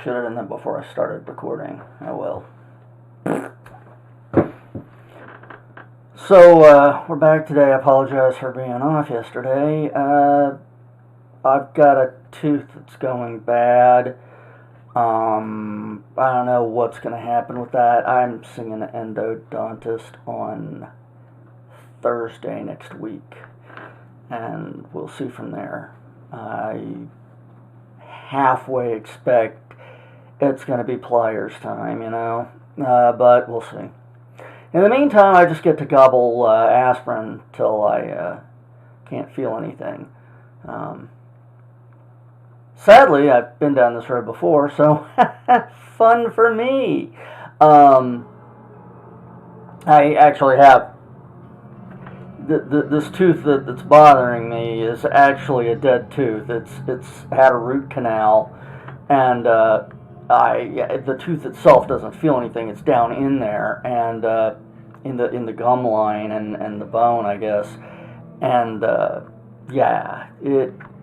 Should have done that before I started recording. Oh well. So, we're back today. I apologize for being off yesterday. I've got a tooth that's going bad. I don't know what's going to happen with that. I'm seeing an endodontist on Thursday next week, and we'll see from there. I halfway expect it's going to be pliers time, but we'll see. In the meantime, I just get to gobble aspirin till I can't feel anything. Sadly, I've been down this road before, so fun for me. I actually have this tooth that's bothering me is actually a dead tooth. It's had a root canal, and the tooth itself doesn't feel anything. It's down in there, and in the gum line and the bone, I guess. And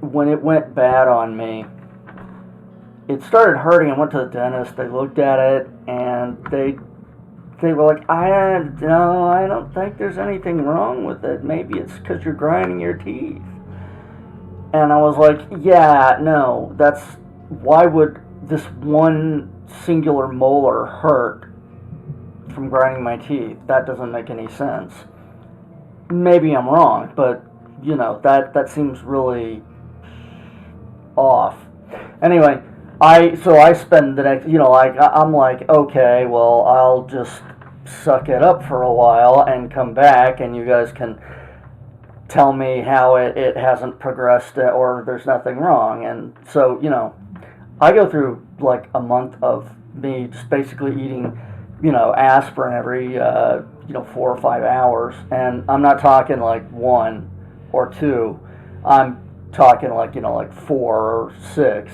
when it went bad on me, it started hurting. I went to the dentist. They looked at it, and they were like, I don't think there's anything wrong with it. Maybe it's because you're grinding your teeth. And I was like, yeah, no, why would this one singular molar hurt from grinding my teeth? That doesn't make any sense. Maybe I'm wrong, but, that seems really off. Anyway, I spend the next, I'm like, okay, well, I'll just suck it up for a while and come back, and you guys can tell me how it hasn't progressed or there's nothing wrong. And so, I go through like a month of me just basically eating, aspirin every, 4 or 5 hours. And I'm not talking like 1 or 2. I'm talking like 4 or 6.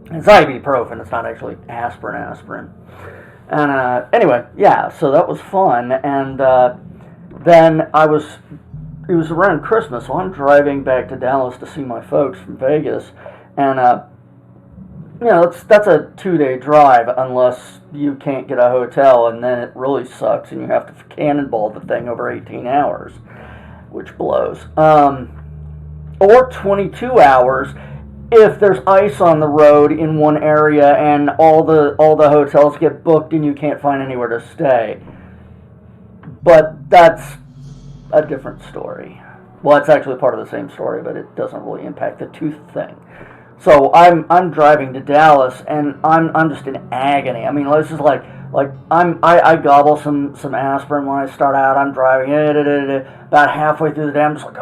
It's ibuprofen. It's not actually aspirin. And anyway, yeah, so that was fun. And then it was around Christmas, so I'm driving back to Dallas to see my folks from Vegas. And, that's a 2-day drive unless you can't get a hotel, and then it really sucks, and you have to cannonball the thing over 18 hours, which blows. Or 22 hours if there's ice on the road in one area and all the hotels get booked and you can't find anywhere to stay. But that's a different story. Well, it's actually part of the same story, but it doesn't really impact the tooth thing. So I'm driving to Dallas, and I'm just in agony. I mean, this is like I gobble some aspirin when I start out. I'm driving, about halfway through the day, I'm just like,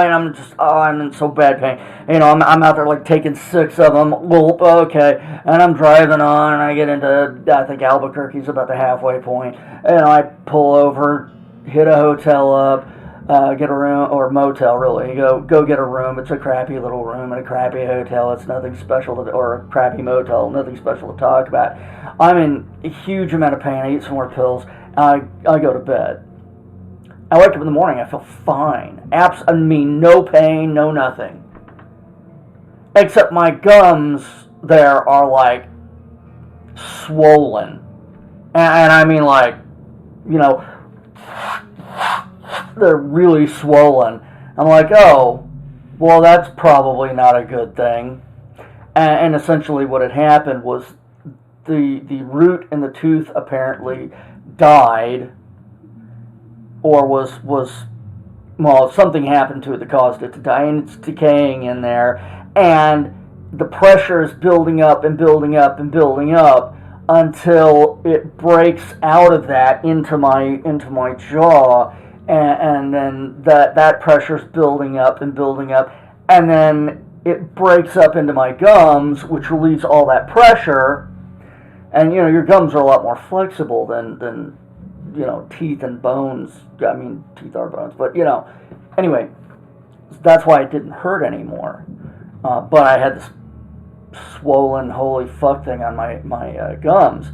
and I'm in so bad pain. I'm out there like taking 6 of them. Okay, and I'm driving on, and I get into, I think Albuquerque's about the halfway point, and I pull over, hit a hotel up. Get a room, or motel, really. Go get a room. It's a crappy little room in a crappy hotel. It's nothing special or a crappy motel. Nothing special to talk about. I'm in a huge amount of pain. I eat some more pills. I go to bed. I wake up in the morning. I feel fine. No pain, no nothing. Except my gums there are like swollen, and I mean like, they're really swollen. I'm like, oh, well, that's probably not a good thing. And essentially what had happened was the root in the tooth apparently died, or something happened to it that caused it to die, and it's decaying in there, and the pressure is building up and building up and building up until it breaks out of that into my jaw. And then that pressure's building up and building up, and then it breaks up into my gums, which relieves all that pressure. And your gums are a lot more flexible than teeth and bones. I mean, teeth are bones, but anyway, that's why it didn't hurt anymore. But I had this swollen holy fuck thing on my gums.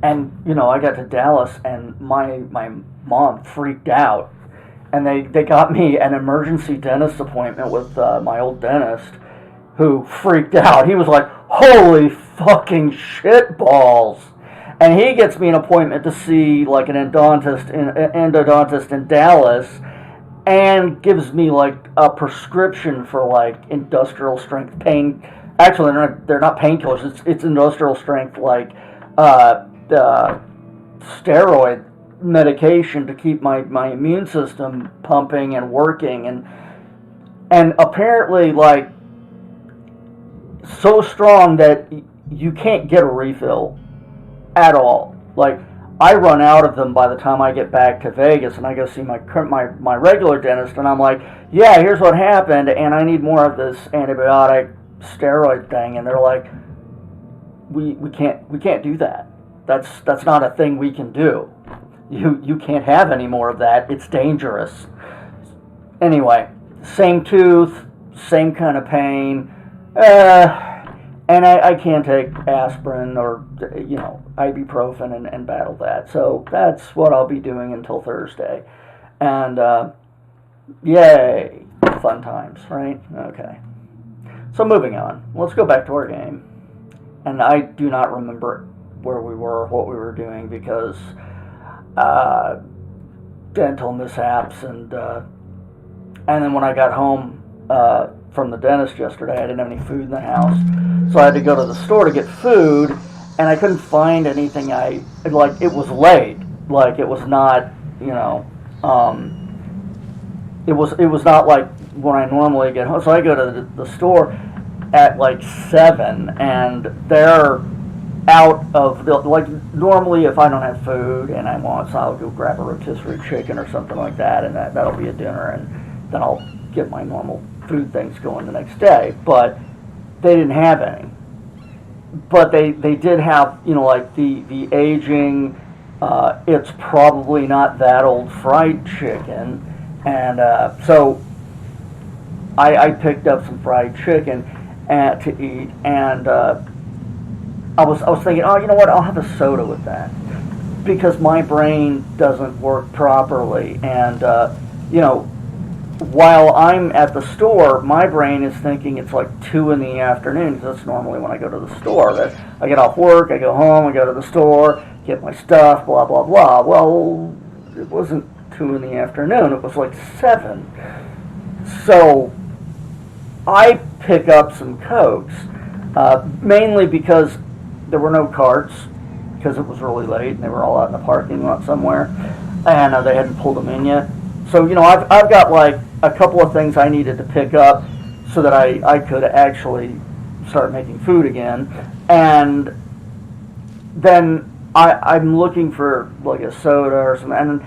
And I got to Dallas, and my mom freaked out, and they got me an emergency dentist appointment with my old dentist, who freaked out. He was like, "Holy fucking shit balls!" And he gets me an appointment to see like an endodontist in Dallas, and gives me like a prescription for like industrial strength pain. Actually, they're not painkillers. It's industrial strength like steroid medication to keep my immune system pumping and working, and apparently like so strong that you can't get a refill at all. Like, I run out of them by the time I get back to Vegas, and I go see my regular dentist, and I'm like, yeah, here's what happened, and I need more of this antibiotic steroid thing, and they're like, we can't do that. That's not a thing we can do. You can't have any more of that. It's dangerous. Anyway, same tooth, same kind of pain. And I can't take aspirin or, ibuprofen and battle that. So that's what I'll be doing until Thursday. And, yay, fun times, right? Okay. So moving on. Let's go back to our game. And I do not remember where we were, what we were doing, because dental mishaps, and then when I got home from the dentist yesterday, I didn't have any food in the house, so I had to go to the store to get food, and I couldn't find anything. It was late, like it was not, it was not like when I normally get home. So I go to the store at like 7, and they're out of the, like, normally if I don't have food and I want, so I'll go grab a rotisserie chicken or something like that, and that'll be a dinner, and then I'll get my normal food things going the next day. But they didn't have any. But they did have, like the aging, it's probably not that old fried chicken, and so I picked up some fried chicken to eat, and I was thinking, oh, you know what, I'll have a soda with that, because my brain doesn't work properly, and while I'm at the store, my brain is thinking it's like 2 in the afternoon, because that's normally when I go to the store. That I get off work, I go home, I go to the store, get my stuff, blah, blah, blah. Well, it wasn't 2 in the afternoon, it was like 7. So I pick up some Cokes, mainly because there were no carts, because it was really late, and they were all out in the parking lot somewhere, and they hadn't pulled them in yet. So, I've got like a couple of things I needed to pick up so that I could actually start making food again. And then I'm looking for like a soda or something. And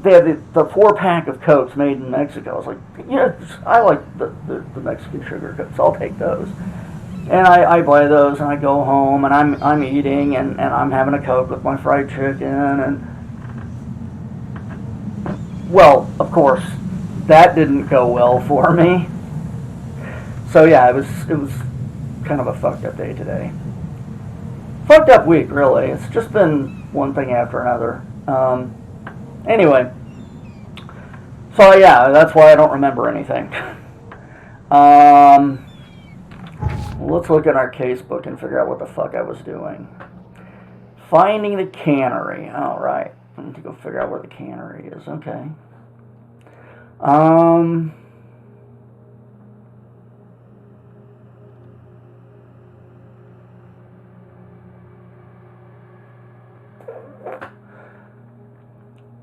they had the 4-pack of Cokes made in Mexico. I was like, I like the Mexican sugar Cokes. I'll take those. And I buy those, and I go home, and I'm eating, and I'm having a Coke with my fried chicken, and well, of course, that didn't go well for me. So yeah, it was kind of a fucked up day today. Fucked up week, really. It's just been one thing after another. Anyway, so yeah, that's why I don't remember anything. Let's look at our casebook and figure out what the fuck I was doing. Finding the cannery. All right. I need to go figure out where the cannery is. Okay. I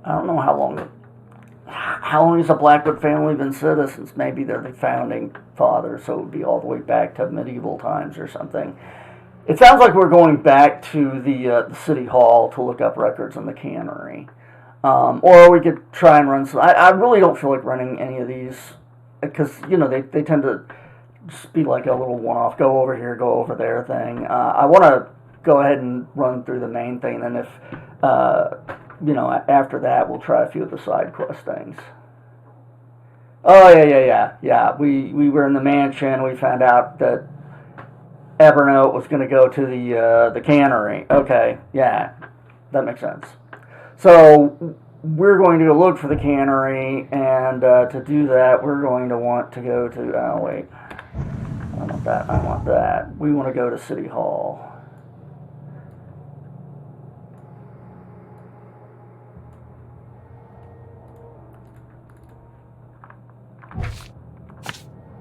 don't know how long has the Blackwood family been citizens. Maybe they're the founding fathers, so it would be all the way back to medieval times or something. It sounds like we're going back to the city hall to look up records on the cannery. Or we could try and run some. I really don't feel like running any of these, because, they tend to just be like a little one-off, go over here, go over there thing. I want to go ahead and run through the main thing, and then if, after that, we'll try a few of the side quest things. Oh, yeah. We were in the mansion. We found out that Evernote was going to go to the cannery. Okay, yeah, that makes sense. So we're going to go look for the cannery, and to do that, we're going to want to go to, oh wait, I don't want that, I want that. We want to go to City Hall.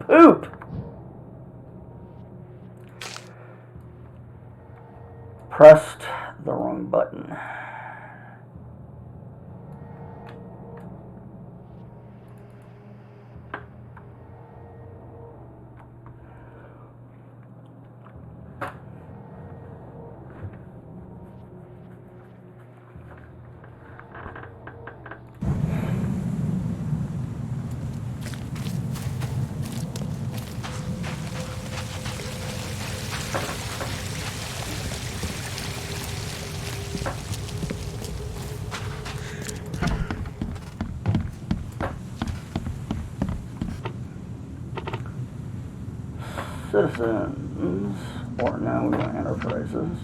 Poop! Pressed the wrong button. Citizens, or now we want enterprises.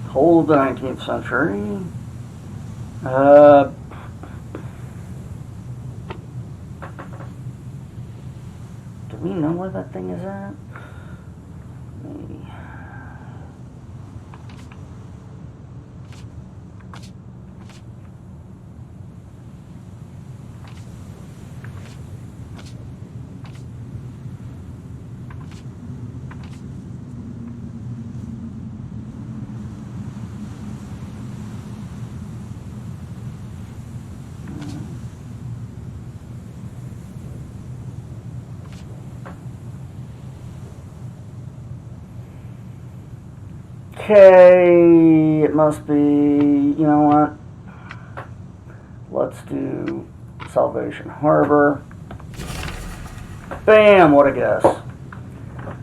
Whole of the 19th century. Do we know where that thing is at? Maybe. Okay, it must be, you know what? Let's do Salvation Harbor. Bam, what a guess.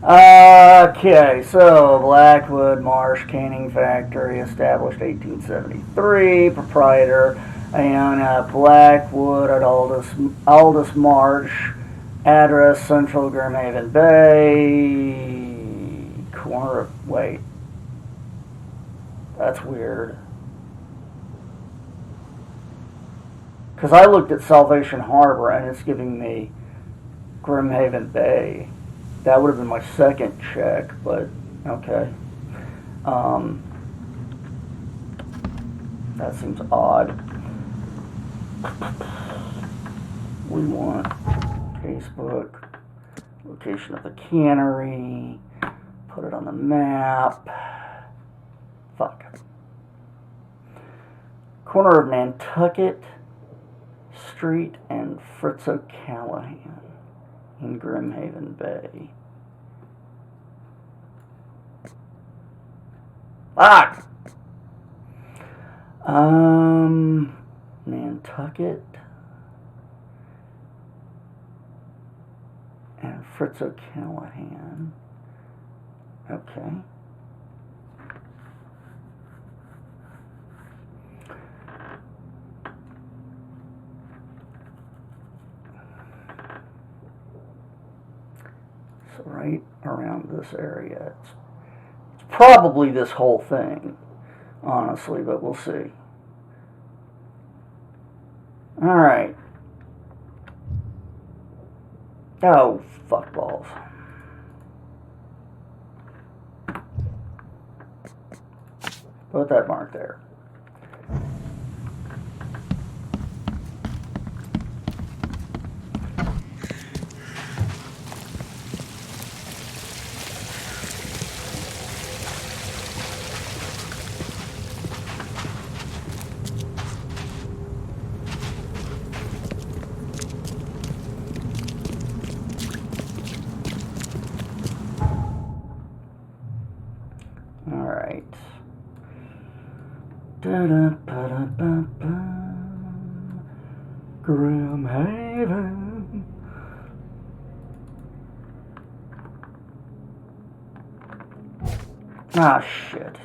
Okay, so Blackwood Marsh Canning Factory, established 1873, proprietor Ayanna Blackwood at Aldous Marsh, address Central Grimhaven Bay, corner of, wait. That's weird. Because I looked at Salvation Harbor and it's giving me Grimhaven Bay. That would have been my second check, but okay. That seems odd. We want Casebook, location of the cannery, put it on the map. Fuck. Corner of Nantucket Street and Fritz O'Callahan in Grimhaven Bay. Fuck! Nantucket and Fritz O'Callahan. Okay. So right around this area. It's probably this whole thing, honestly, but we'll see. Alright. Oh, fuck balls. Put that mark there. Alright. Grimhaven. Ah, shit.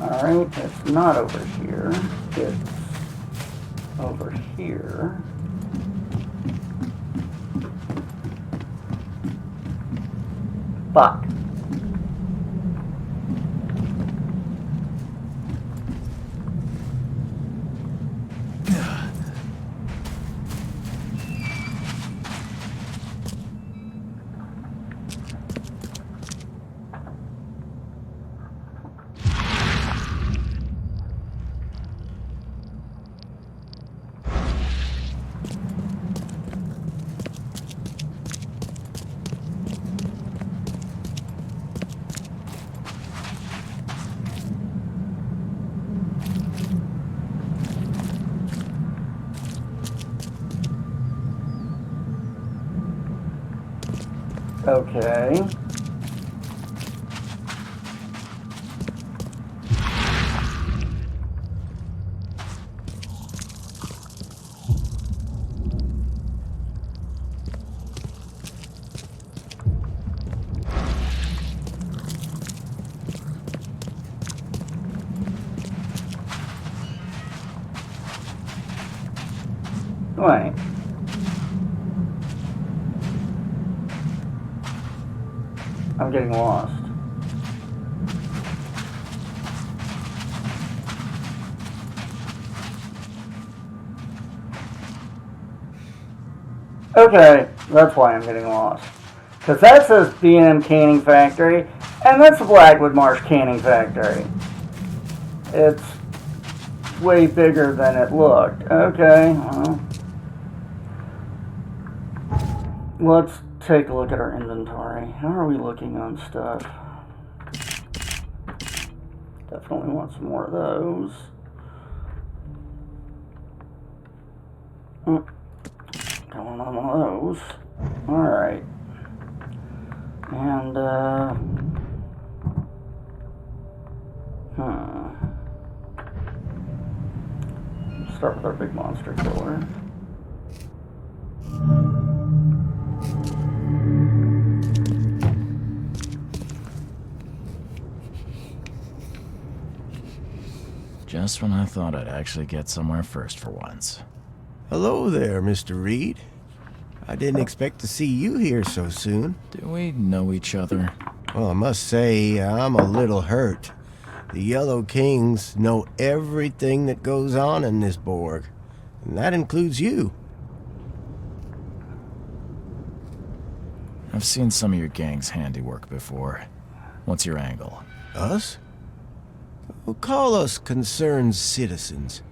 Alright, it's not over here. It's over here. Fuck. Okay. Wait. I'm getting lost. Okay, that's why I'm getting lost. Because that says B&M Canning Factory, and that's the Blackwood Marsh Canning Factory. It's way bigger than it looked. Okay, well. Let's take a look at our inventory. How are we looking on stuff? Definitely want some more of those. Don't want one of those. Alright. And, start with our big monster killer. Just when I thought I'd actually get somewhere first for once. Hello there, Mr. Reed. I didn't expect to see you here so soon. Do we know each other? Well, I must say, I'm a little hurt. The Yellow Kings know everything that goes on in this Borg, and that includes you. I've seen some of your gang's handiwork before. What's your angle? Us? Well, call us concerned citizens.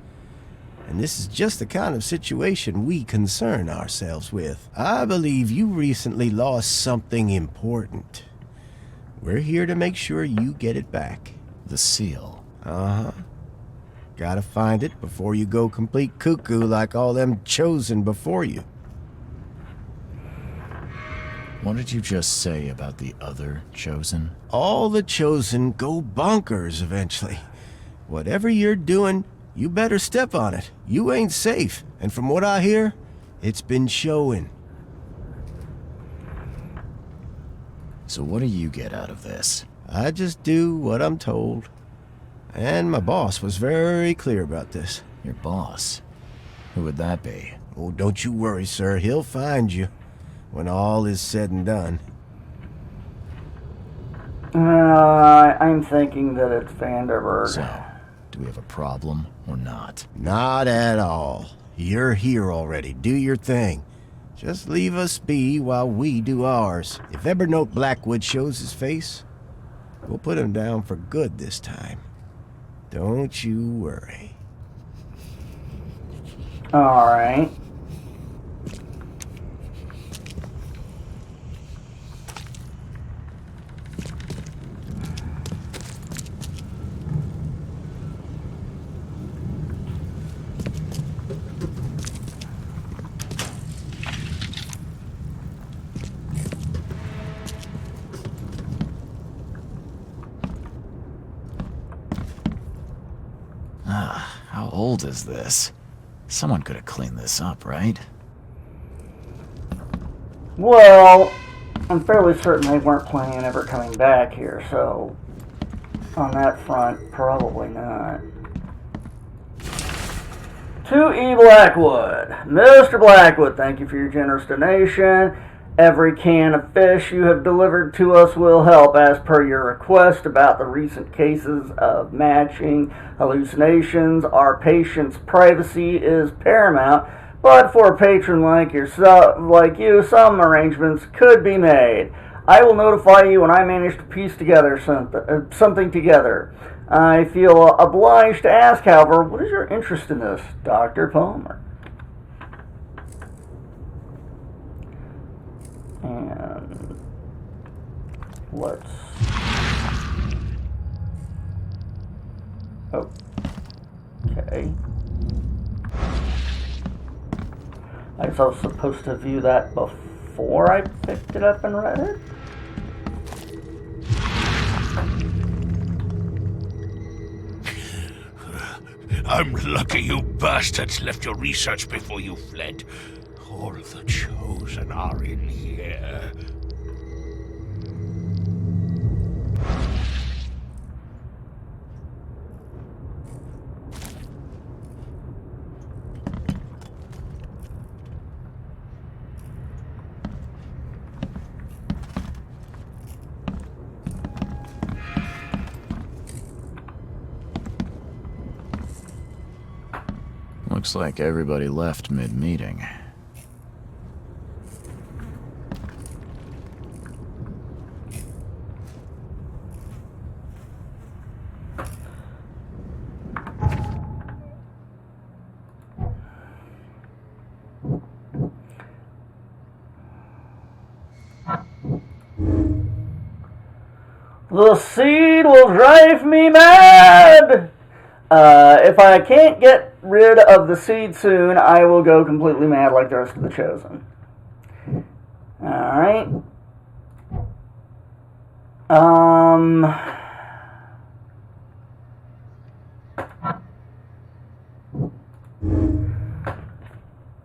And this is just the kind of situation we concern ourselves with. I believe you recently lost something important. We're here to make sure you get it back. The seal. Uh-huh. Gotta find it before you go complete cuckoo like all them chosen before you. What did you just say about the other chosen? All the chosen go bonkers eventually. Whatever you're doing, you better step on it. You ain't safe. And from what I hear, it's been showing. So what do you get out of this? I just do what I'm told. And my boss was very clear about this. Your boss? Who would that be? Oh, don't you worry, sir. He'll find you when all is said and done. I'm thinking that it's Vanderberg. So, do we have a problem or not? Not at all. You're here already. Do your thing. Just leave us be while we do ours. If Evernote Blackwood shows his face, we'll put him down for good this time. Don't you worry. Alright. How old is this? Someone could have cleaned this up, right? Well, I'm fairly certain they weren't planning on ever coming back here, so on that front, probably not. To E. Blackwood. Mr. Blackwood, thank you for your generous donation. Every can of fish you have delivered to us will help as per your request about the recent cases of matching hallucinations. Our patient's privacy is paramount, but for a patron like you, some arrangements could be made. I will notify you when I manage to piece together something together. I feel obliged to ask, however, what is your interest in this, Dr. Palmer? And let's... Okay. I guess I was supposed to view that before I picked it up and read it? I'm lucky you bastards left your research before you fled. All of the Chosen are in here. Looks like everybody left mid-meeting. The seed will drive me mad! If I can't get rid of the seed soon, I will go completely mad like the rest of the Chosen. Alright.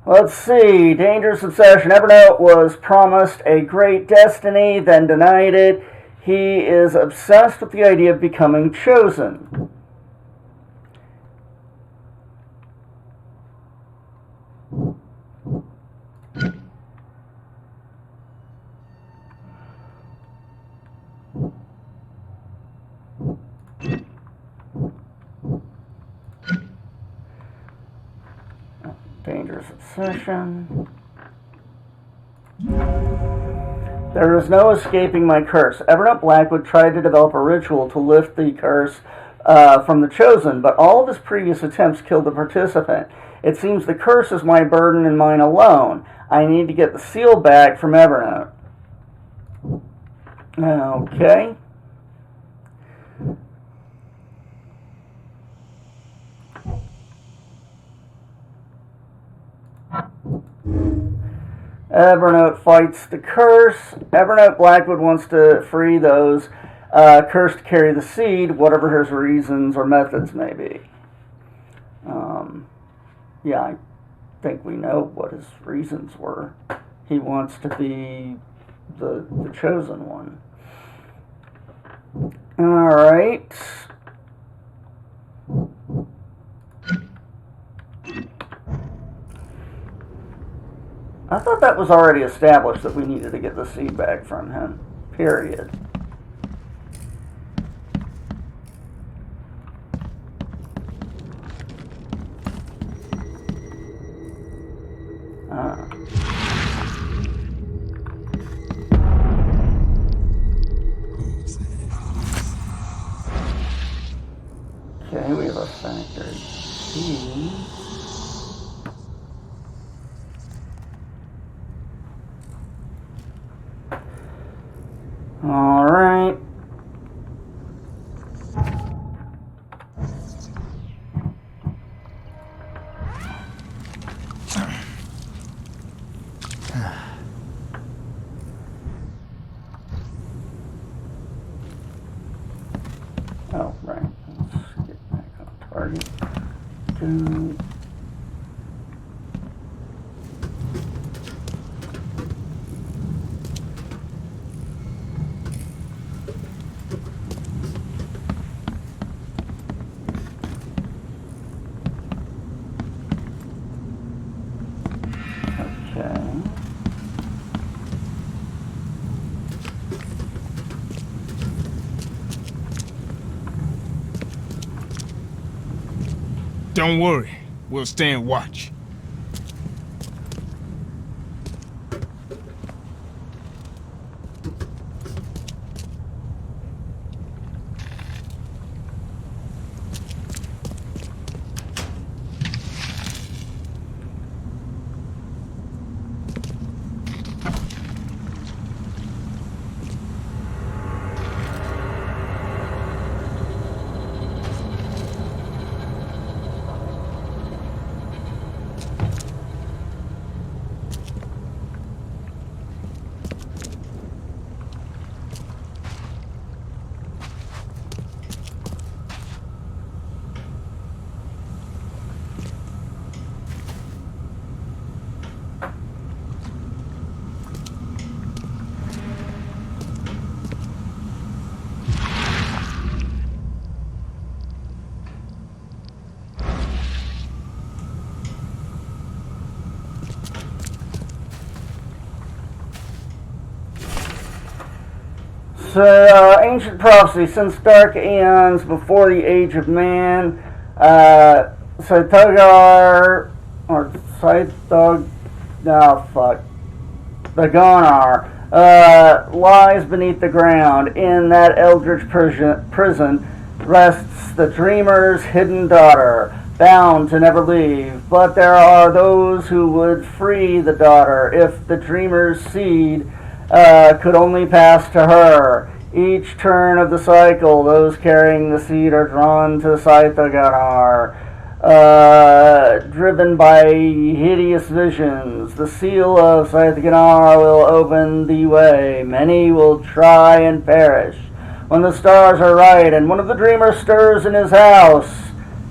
Let's see. Dangerous obsession. Evernote was promised a great destiny, then denied it. He is obsessed with the idea of becoming chosen. Dangerous obsession. There is no escaping my curse. Evernote Blackwood tried to develop a ritual to lift the curse from the Chosen, but all of his previous attempts killed the participant. It seems the curse is my burden and mine alone. I need to get the seal back from Evernote. Okay. Evernote fights the curse. Evernote Blackwood wants to free those cursed to carry the seed, whatever his reasons or methods may be. Yeah, I think we know what his reasons were. He wants to be the chosen one. Alright. I thought that was already established that we needed to get the seed back from him. Period. Okay, we have a factory seed. All right. Oh, right. Let's get back on target. Don't worry. We'll stand watch. So, ancient prophecy, since dark eons before the age of man, Saitogar, or Saitog, oh fuck, the Gonar, lies beneath the ground. In that eldritch prison rests the dreamer's hidden daughter, bound to never leave. But there are those who would free the daughter if the dreamer's seed could only pass to her. Each turn of the cycle, those carrying the seed are drawn to Saitaganar, driven by hideous visions. The seal of Saitaganar will open the way. Many will try and perish. When the stars are right, and one of the dreamers stirs in his house,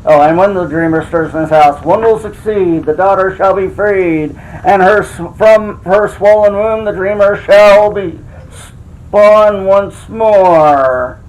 when the dreamer stirs in his house, one will succeed. The daughter shall be freed, and from her swollen womb the dreamer shall be spawn once more.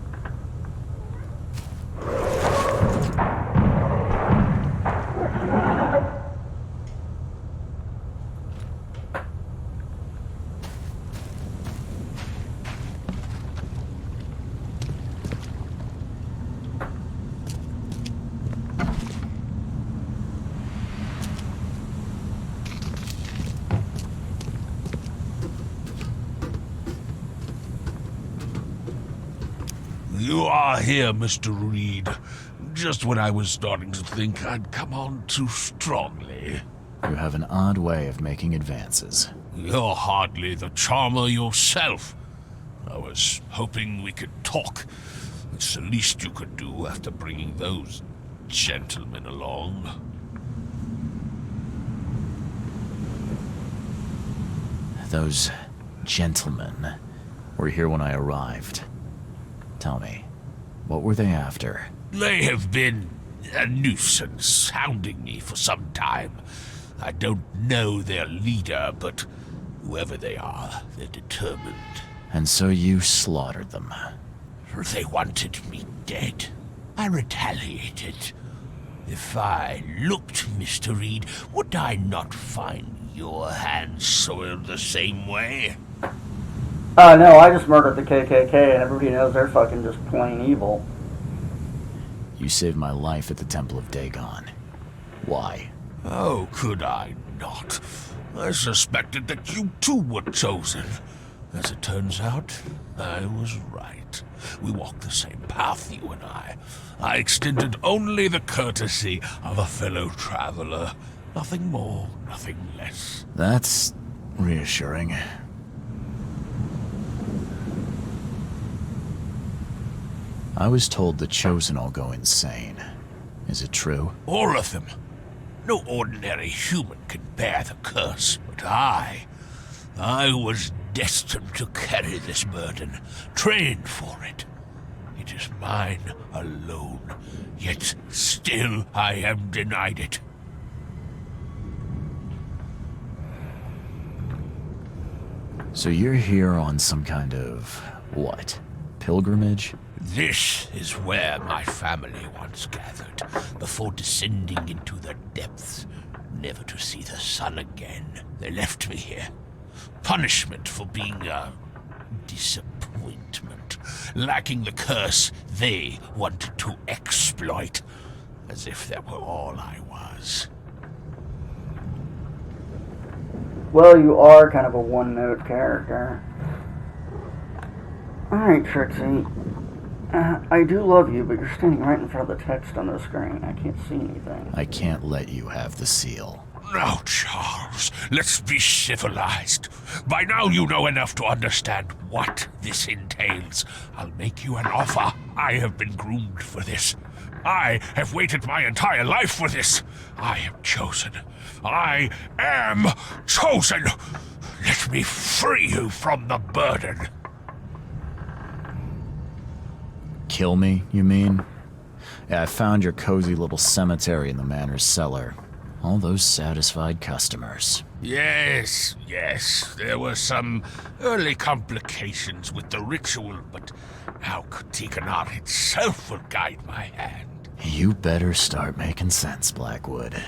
You are here, Mr. Reed. Just when I was starting to think I'd come on too strongly. You have an odd way of making advances. You're hardly the charmer yourself. I was hoping we could talk. It's the least you could do after bringing those gentlemen along. Those gentlemen were here when I arrived. Tell me, what were they after? They have been a nuisance, hounding me for some time. I don't know their leader, but whoever they are, they're determined. And so you slaughtered them. They wanted me dead. I retaliated. If I looked, Mr. Reed, would I not find your hands soiled the same way? No, I just murdered the KKK, and everybody knows they're fucking just plain evil. You saved my life at the Temple of Dagon. Why? Oh, could I not? I suspected that you too were chosen. As it turns out, I was right. We walk the same path, you and I. I extended only the courtesy of a fellow traveler. Nothing more, nothing less. That's reassuring. I was told the Chosen all go insane. Is it true? All of them. No ordinary human can bear the curse, but I was destined to carry this burden, trained for it. It is mine alone, yet still I am denied it. So you're here on some kind of, what, pilgrimage? This is where my family once gathered, before descending into the depths, never to see the sun again. They left me here. Punishment for being a disappointment, lacking the curse they wanted to exploit. as if that were all I was. Well, you are kind of a one-note character. Alright, Trixie. I do love you, but you're standing right in front of the text on the screen. I can't see anything. I can't let you have the seal. Now, Charles, let's be civilized. By now you know enough to understand what this entails. I'll make you an offer. I have been groomed for this. I have waited my entire life for this. I am chosen. I am chosen. Let me free you from the burden. Kill me, you mean? Yeah, I found your cozy little cemetery in the manor's cellar. All those satisfied customers. Yes, there were some early complications with the ritual, but now Katikanat itself will guide my hand. You better start making sense, Blackwood.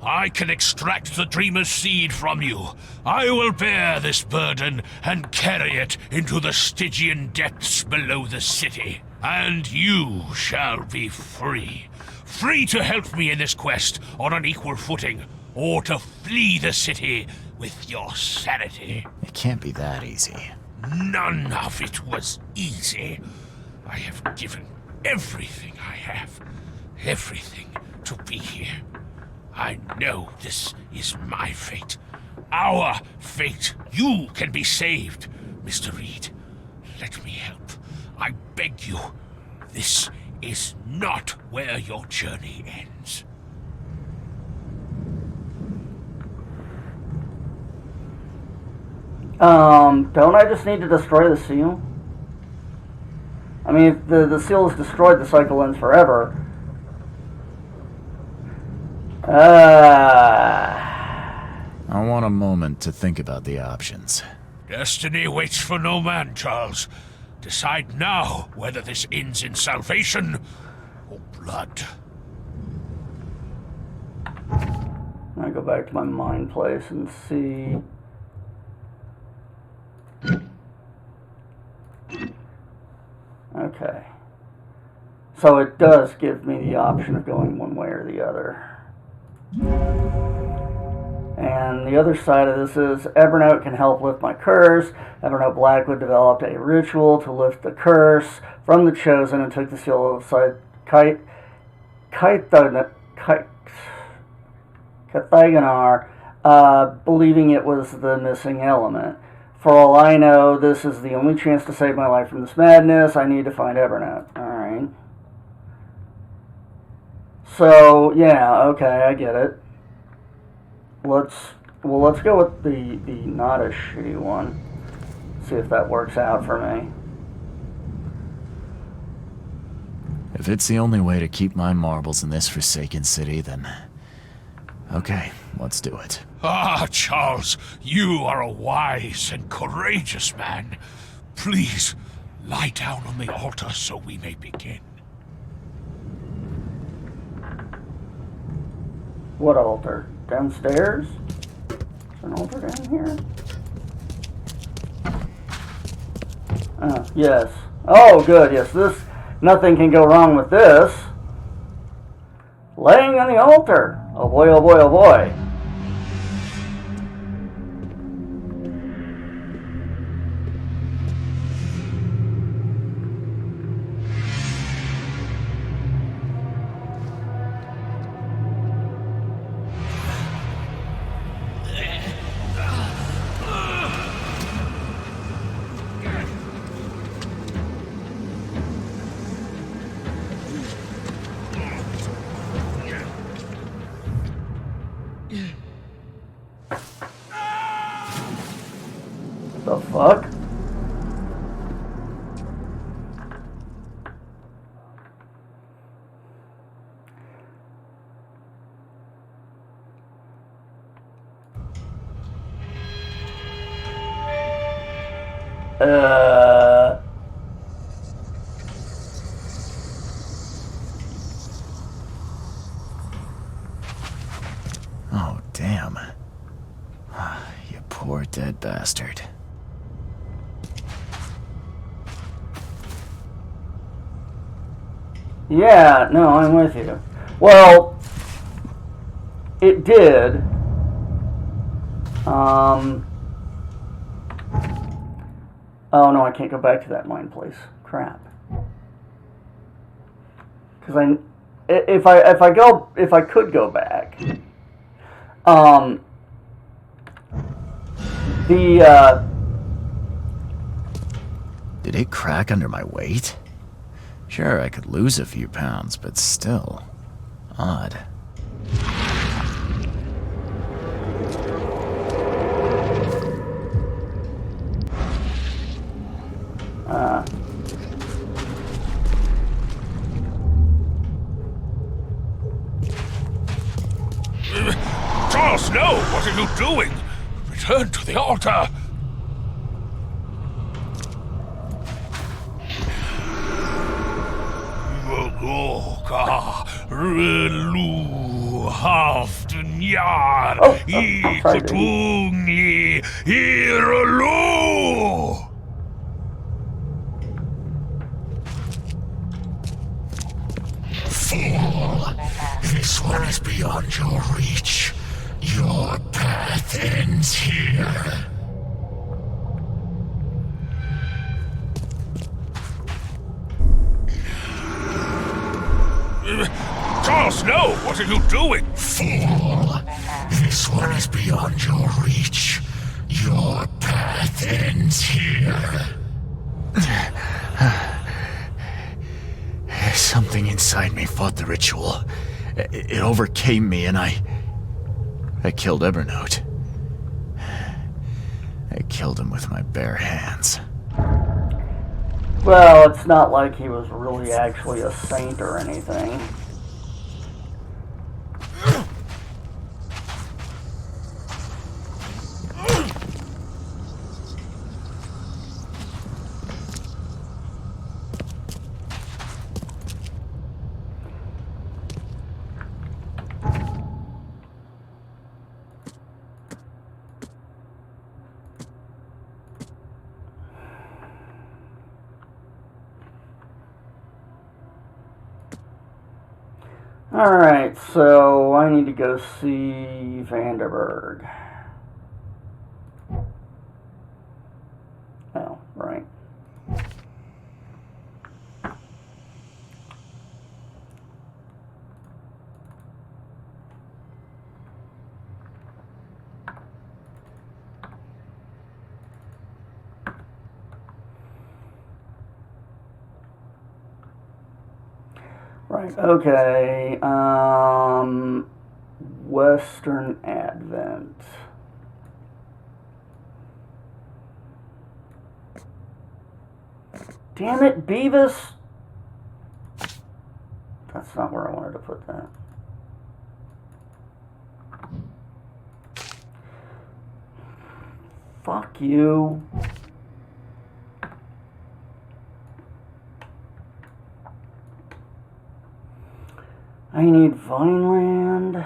I can extract the Dreamer's seed from you. I will bear this burden and carry it into the Stygian depths below the city. And you shall be free. Free to help me in this quest on an equal footing, or to flee the city with your sanity. It can't be that easy. None of it was easy. I have given everything I have, everything to be here. I know this is my fate. Our fate. You can be saved, Mr. Reed. Let me help. I beg you. This is not where your journey ends. Don't I just need to destroy the seal? I mean, if the seal is destroyed, the cycle ends forever. I want a moment to think about the options. Destiny waits for no man, Charles. Decide now whether this ends in salvation or blood. I go back to my mind place and see. Okay. So it does give me the option of going one way or the other. And the other side of this is Evernote can help lift my curse. Evernote Blackwood developed a ritual to lift the curse from the chosen and took the seal outside Cathagonar, believing it was the missing element. For all I know, this is the only chance to save my life from this madness. I need to find Evernote. Alright. So, yeah, okay, I get it. Let's go with the not as shitty one. See if that works out for me. If it's the only way to keep my marbles in this forsaken city, then... okay, let's do it. Ah, Charles, you are a wise and courageous man. Please, lie down on the altar so we may begin. What altar? Downstairs? Is there an altar down here? Yes. Oh, good, yes, this... nothing can go wrong with this. Laying on the altar. Oh boy, oh boy, oh boy. The fuck? Oh, damn. You poor dead bastard. Yeah, no, I'm with you. Well, it did. Oh no, I can't go back to that mine place. Crap. Because if I could go back, Did it crack under my weight? Sure, I could lose a few pounds, but still. Odd. Charles, no! What are you doing? Return to the altar! Relu Haftenjar I Kutungli Irelu! Fool! This one is beyond your reach. Your path ends here. Charles, no! What are you doing? Fool! This one is beyond your reach. Your path ends here. Something inside me fought the ritual. It overcame me, and I killed Evernote. I killed him with my bare hands. well, it's not like he was really actually a saint or anything. Alright, so I need to go see Vanderberg. Oh, right. Right, okay, Western Advent. Damn it, Beavis! That's not where I wanted to put that. Fuck you. I need Vineland.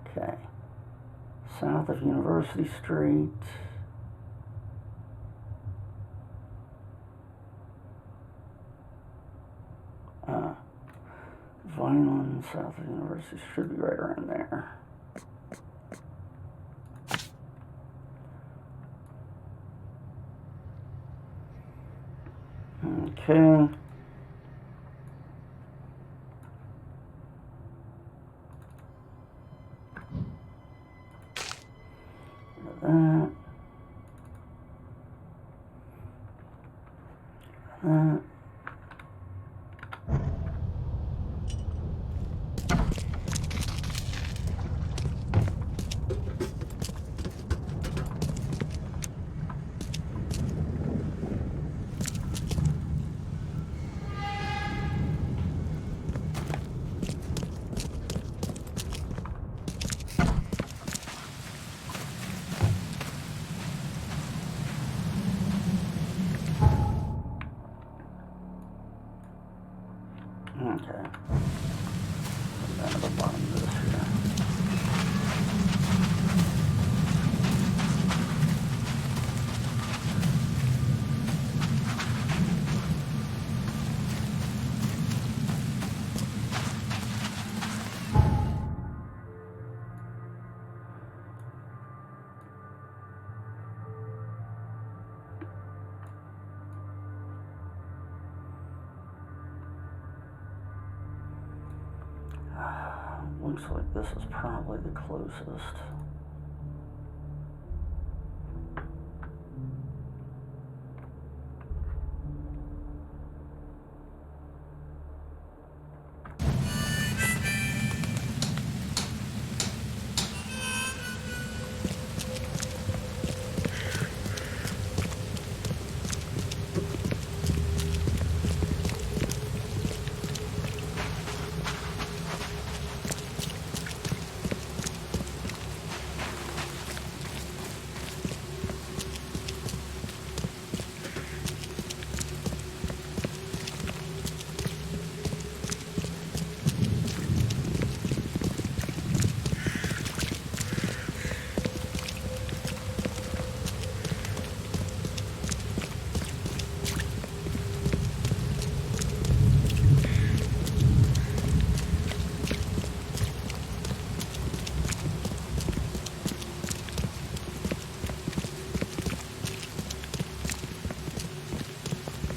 Okay. South of University Street. Vineland, south of University should be right around there. Okay. That. That. Looks like this is probably the closest.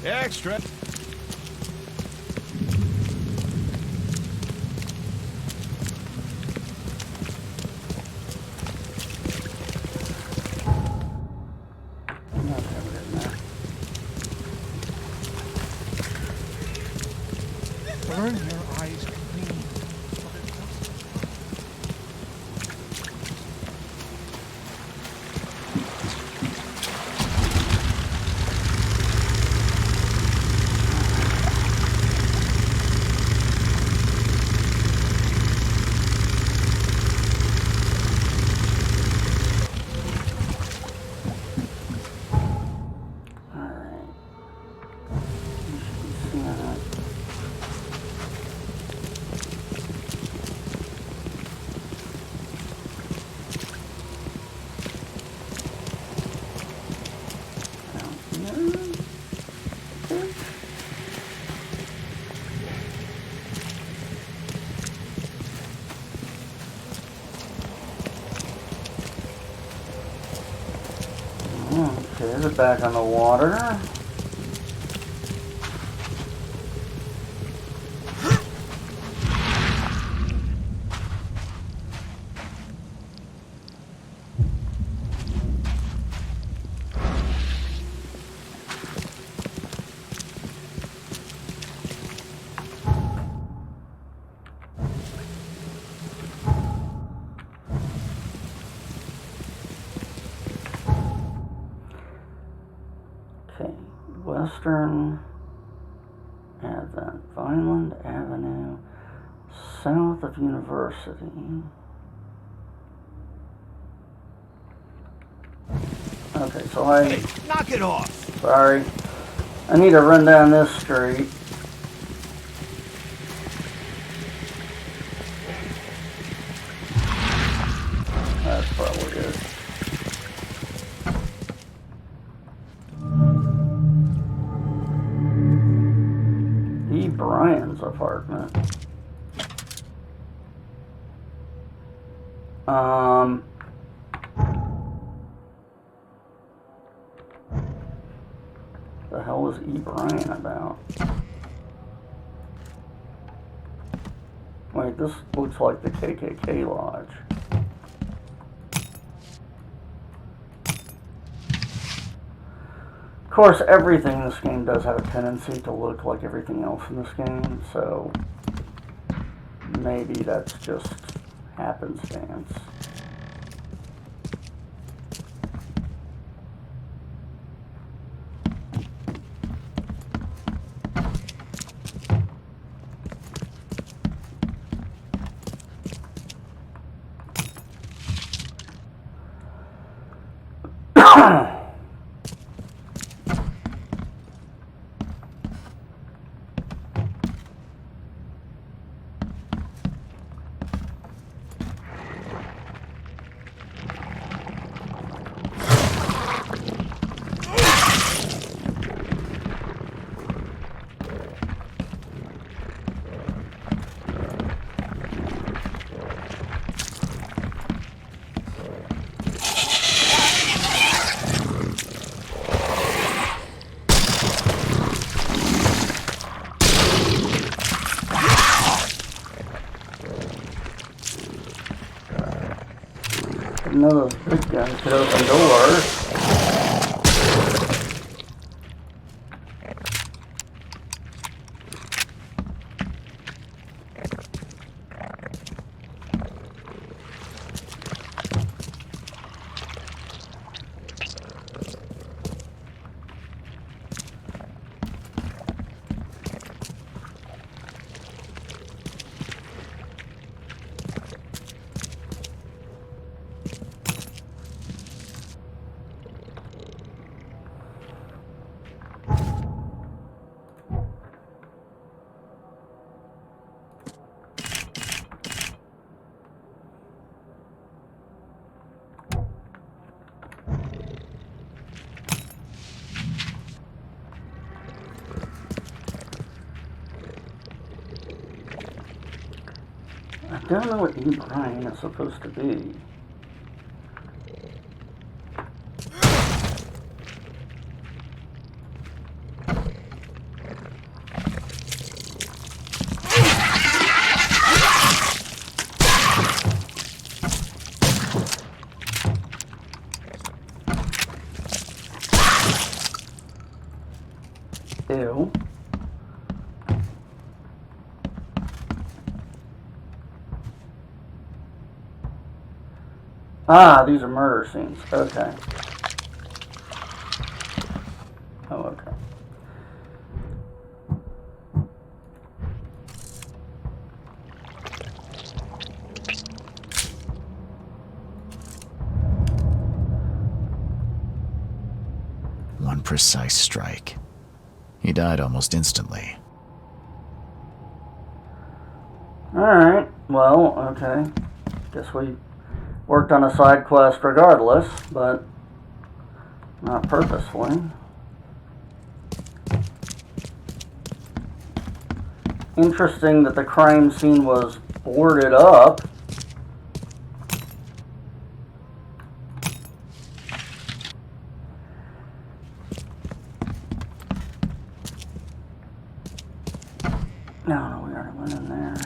Extra. Burn your eyes clean. Okay, is it back on the water? Okay, Western Advent, Vineland Avenue, south of University. Okay, so Hey, knock it off. sorry. I need to run down this street. That's probably it. E. Bryan's apartment. The hell was E. Bryan about? Wait, this looks like the KKK Lodge. Of course, everything in this game does have a tendency to look like everything else in this game, so maybe that's just happenstance. and could open doors. I don't know what E-Brain is supposed to be. Ew. Ah, these are murder scenes. Okay. Oh, okay. One precise strike. He died almost instantly. Alright, well, okay. Guess we worked on a side quest regardless, but not purposefully. Interesting that the crime scene was boarded up. No, we already went in there.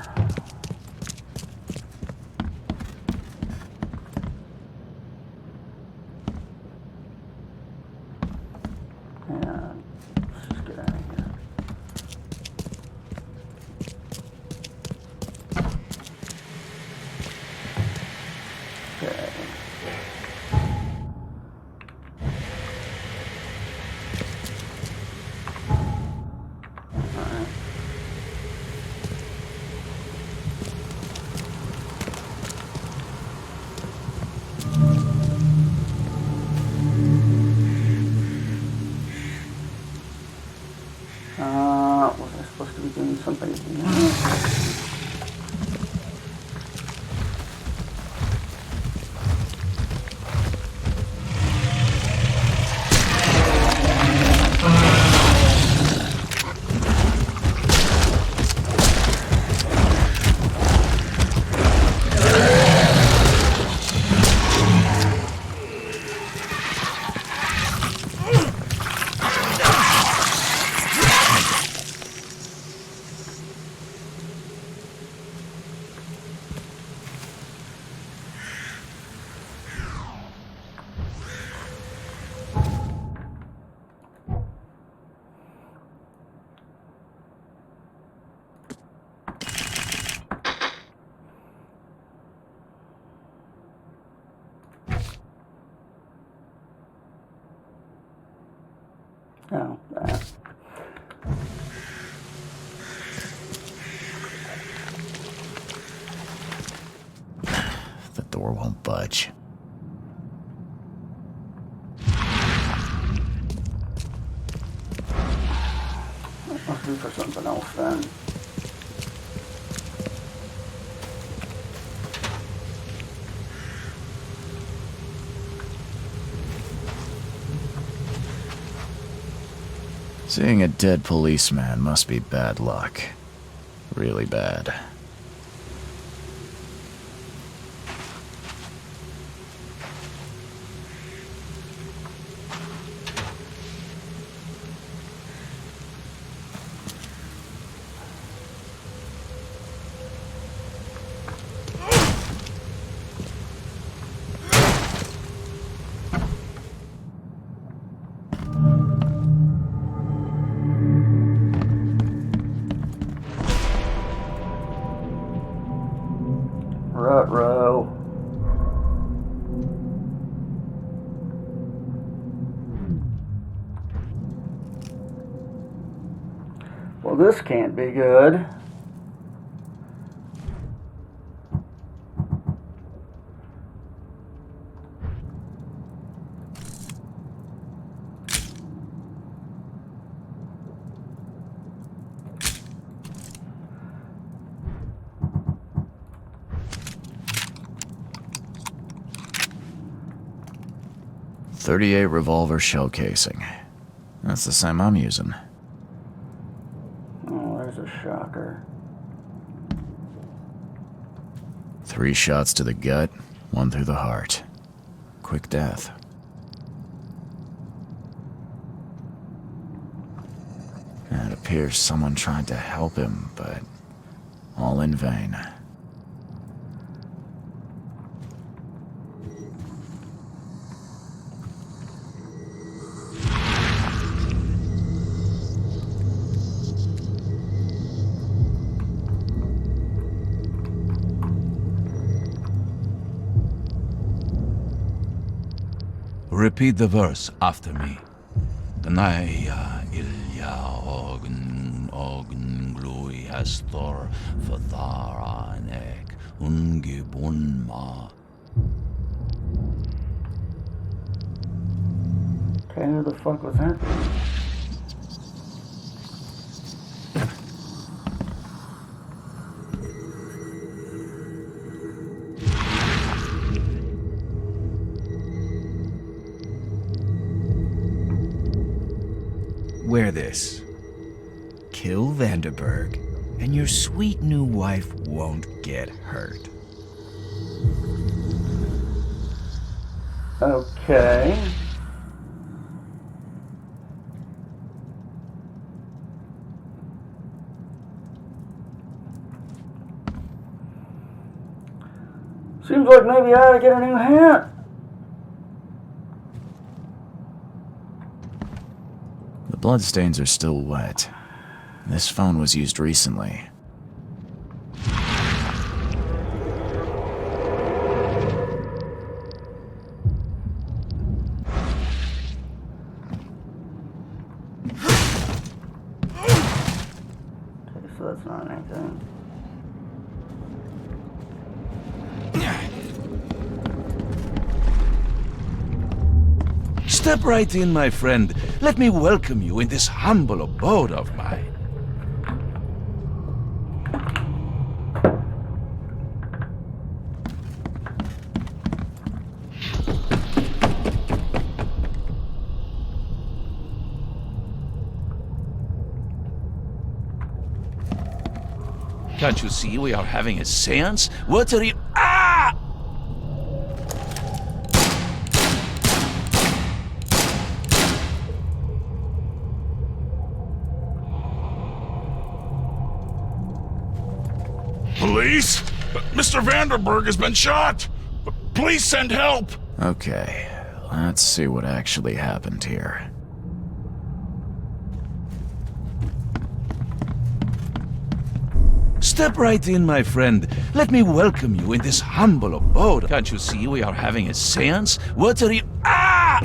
Yeah, let's just get out of here. Okay. Alright. Was I supposed to be doing something here? Oh, that. The door won't budge. That must be for something else then. Seeing a dead policeman must be bad luck. Really bad. row. Well, this can't be good. .38 revolver shell casing. That's the same I'm using. Oh, there's a shocker. 3 shots to the gut, 1 through the heart. Quick death. It appears someone tried to help him, but all in vain. Repeat the verse after me. Naya ilya ogn glui hastor fatharanek ungibun ma. Okay, who the fuck was that? Wear this. Kill Vanderberg, and your sweet new wife won't get hurt. Okay. Seems like maybe I ought to get a new hat. The bloodstains are still wet. This phone was used recently. Okay, so that's not anything. Step right in, my friend. Let me welcome you in this humble abode of mine. Can't you see we are having a seance? What are you... Ah! Police? Mr. Vanderberg has been shot! Please send help! Okay, let's see what actually happened here. Step right in, my friend. Let me welcome you in this humble abode. Can't you see we are having a seance? What are you... Ah!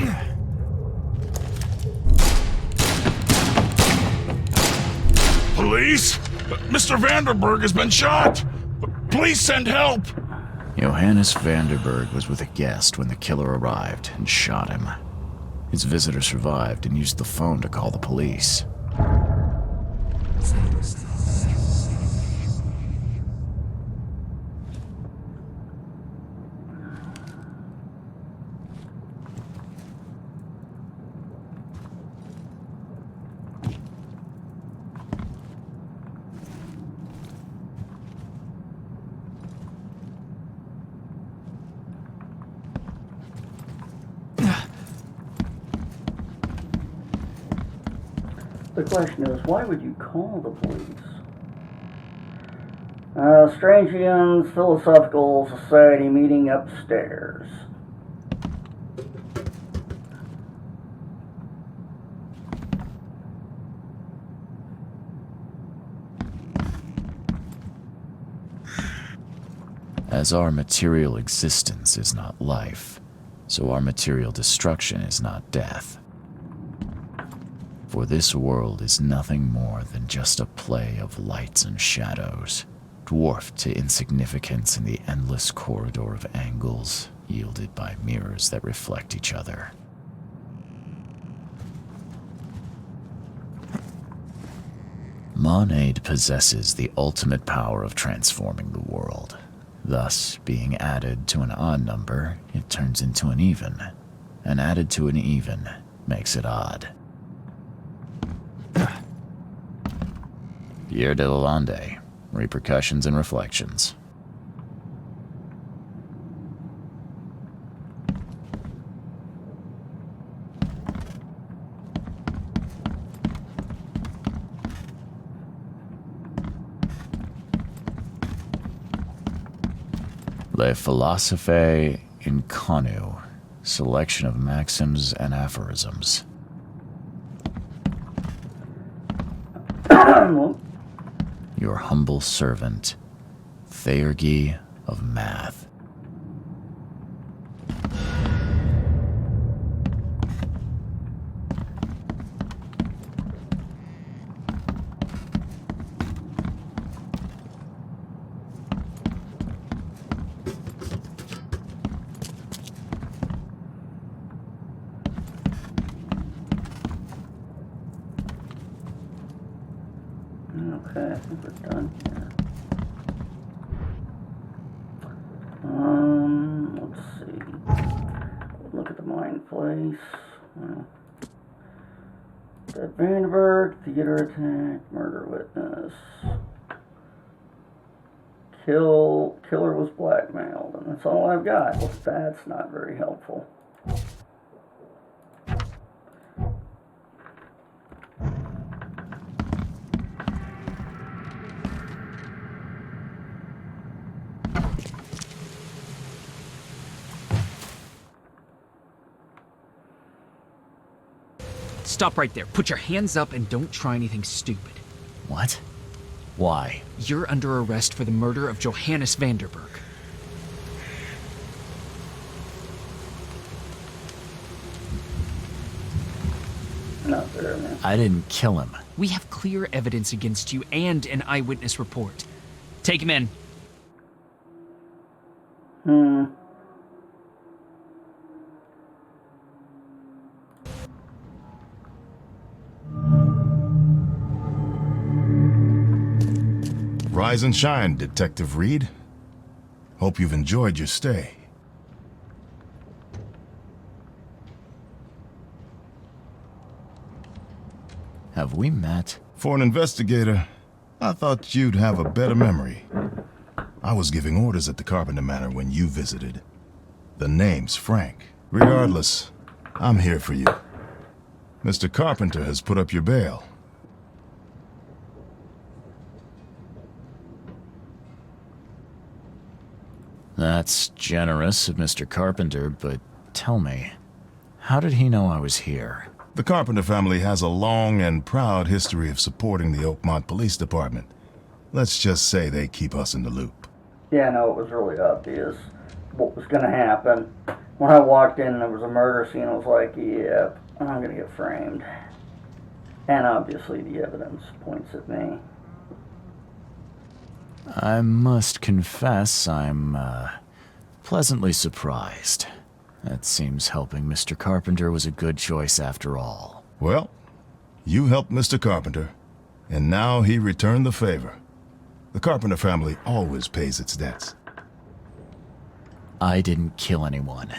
Police? Mr. Vanderberg has been shot! Please send help! Johannes Vanderberg was with a guest when the killer arrived and shot him. His visitor survived and used the phone to call the police. The question is, why would you call the police? Strangians Philosophical Society meeting upstairs. As our material existence is not life, so our material destruction is not death. For this world is nothing more than just a play of lights and shadows, dwarfed to insignificance in the endless corridor of angles yielded by mirrors that reflect each other. Monade possesses the ultimate power of transforming the world. Thus, being added to an odd number, it turns into an even, and added to an even makes it odd. Pierre de Lalande, Repercussions and Reflections. Le Philosophe Inconnu, Selection of Maxims and Aphorisms. Your humble servant, Theurgy of Math. Okay, I think we're done here. Let's see. Look at the mine place. The Vandenberg, theater attack, murder witness. Killer was blackmailed, and that's all I've got. Well, that's not very helpful. Stop right there. Put your hands up and don't try anything stupid. What? Why? You're under arrest for the murder of Johannes Vanderberg. Not there, man. I didn't kill him. We have clear evidence against you and an eyewitness report. Take him in. Rise and shine, Detective Reed. Hope you've enjoyed your stay. Have we met? For an investigator, I thought you'd have a better memory. I was giving orders at the Carpenter Manor when you visited. The name's Frank. Regardless, I'm here for you. Mr. Carpenter has put up your bail. That's generous of Mr. Carpenter, but tell me, how did he know I was here? The Carpenter family has a long and proud history of supporting the Oakmont Police Department. Let's just say they keep us in the loop. Yeah, no, it was really obvious what was going to happen. When I walked in, there was a murder scene. I was like, yeah, I'm going to get framed. And obviously the evidence points at me. I must confess I'm, pleasantly surprised. That seems helping Mr. Carpenter was a good choice after all. Well, you helped Mr. Carpenter, and now he returned the favor. The Carpenter family always pays its debts. I didn't kill anyone.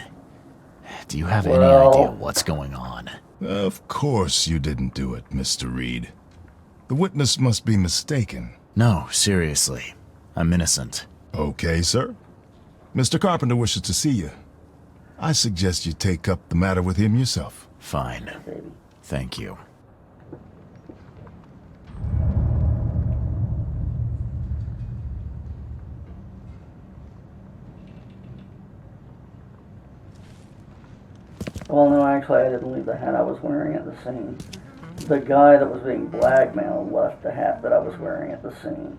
Do you have any idea what's going on? Of course you didn't do it, Mr. Reed. The witness must be mistaken. No, seriously. I'm innocent. Okay, sir. Mr. Carpenter wishes to see you. I suggest you take up the matter with him yourself. Fine. Thank you. Well, no, actually, I didn't leave the hat I was wearing at the scene. The guy that was being blackmailed left the hat that I was wearing at the scene.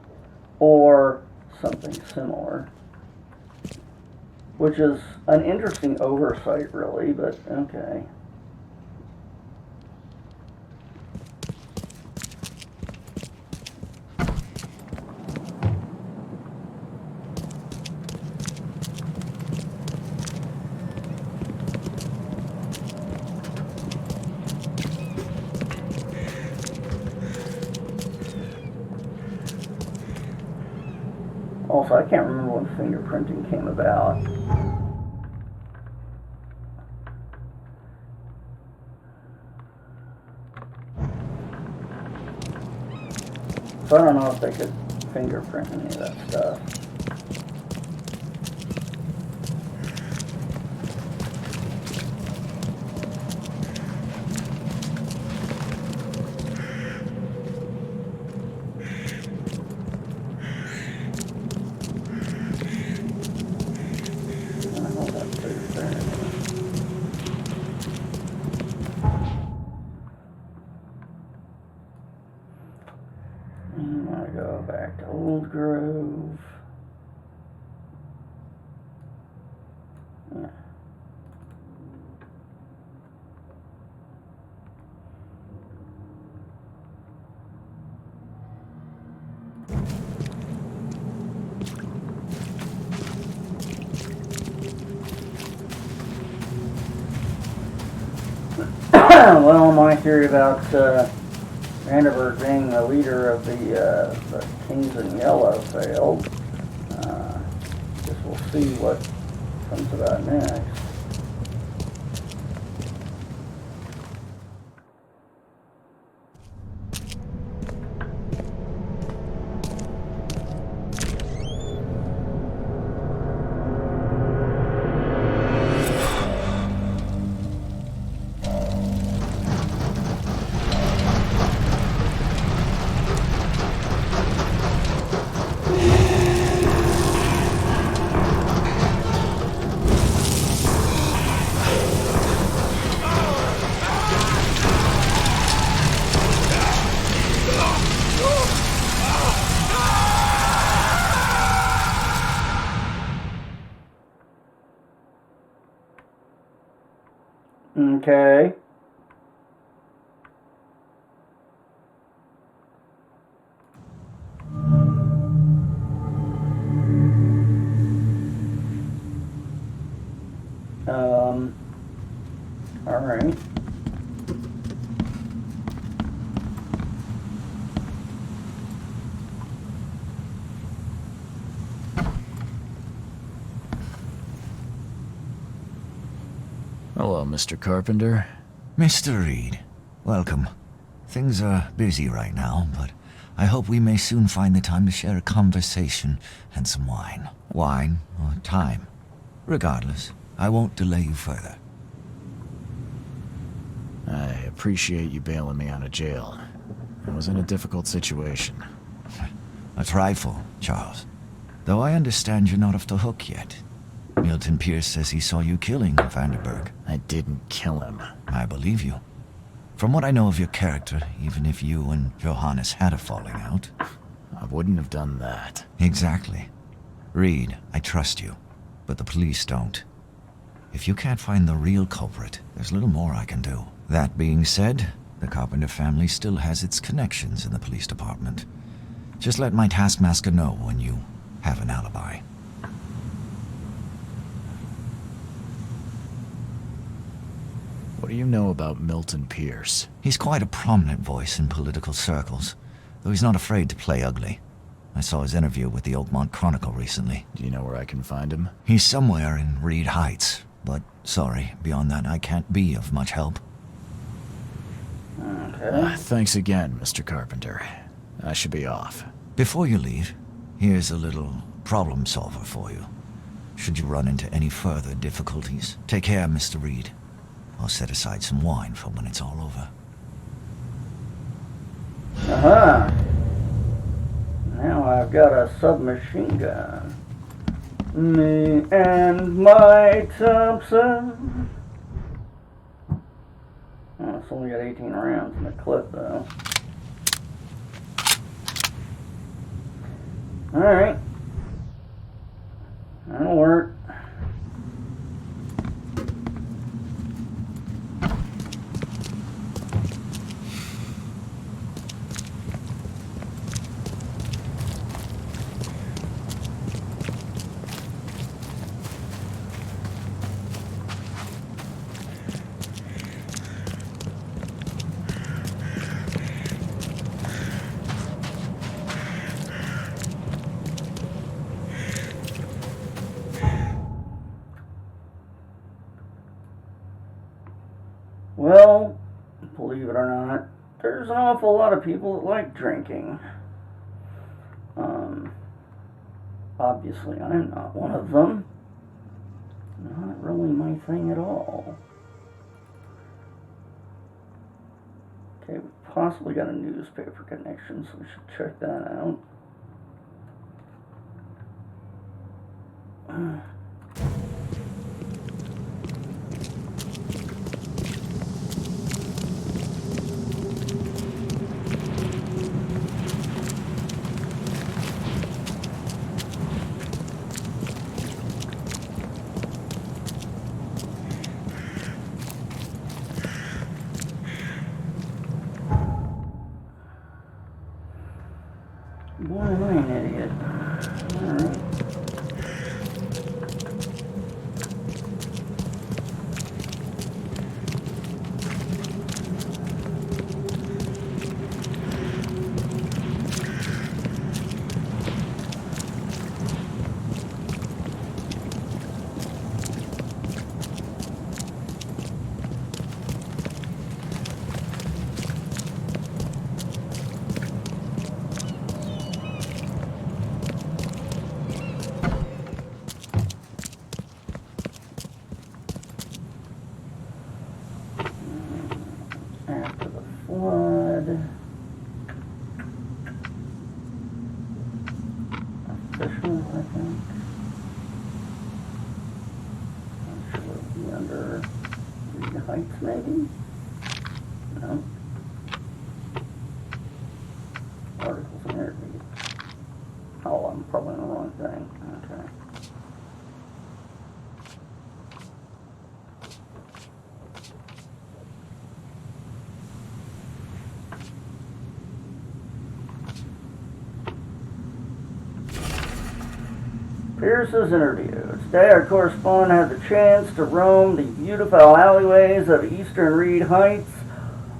Or something similar. which is an interesting oversight, really, but okay. Also, I can't remember when fingerprinting came about. So I don't know if they could fingerprint any of that stuff. I'm gonna go back to Old Grove. Yeah. Well, my theory about Vanderberg being the leader of the Kings in Yellow failed. Guess we'll see what comes about next. Okay. All right. Hello, Mr. Carpenter. Mr. Reed, welcome. Things are busy right now, but I hope we may soon find the time to share a conversation and some wine. Wine or time. Regardless, I won't delay you further. I appreciate you bailing me out of jail. I was in a difficult situation. A trifle, Charles. Though I understand you're not off the hook yet. Milton Pierce says he saw you killing Vanderberg. I didn't kill him. I believe you. From what I know of your character, even if you and Johannes had a falling out... I wouldn't have done that. Exactly. Reed, I trust you, but the police don't. If you can't find the real culprit, there's little more I can do. That being said, the Carpenter family still has its connections in the police department. Just let my taskmaster know when you have an alibi. What do you know about Milton Pierce? He's quite a prominent voice in political circles, though he's not afraid to play ugly. I saw his interview with the Oakmont Chronicle recently. Do you know where I can find him? He's somewhere in Reed Heights, but sorry, beyond that I can't be of much help. Okay. Thanks again, Mr. Carpenter. I should be off. Before you leave, here's a little problem solver for you. Should you run into any further difficulties, take care, Mr. Reed. I'll set aside some wine for when it's all over. Uh-huh. Now I've got a submachine gun. Me and my Thompson. Oh, it's only got 18 rounds in the clip, though. Alright. That'll work. not. There's an awful lot of people that like drinking. Obviously, I'm not one of them. Not really my thing at all. Okay, we possibly got a newspaper connection, so we should check that out. Boy, am I an idiot. Alright. After the flood. Officials, I think. I'm sure it'll be under Reed Heights, maybe? No. Articles and interviews. Oh, I'm probably on the wrong thing. Okay. Pierce's interview. Today our correspondent had the chance to roam the beautiful alleyways of eastern Reed Heights,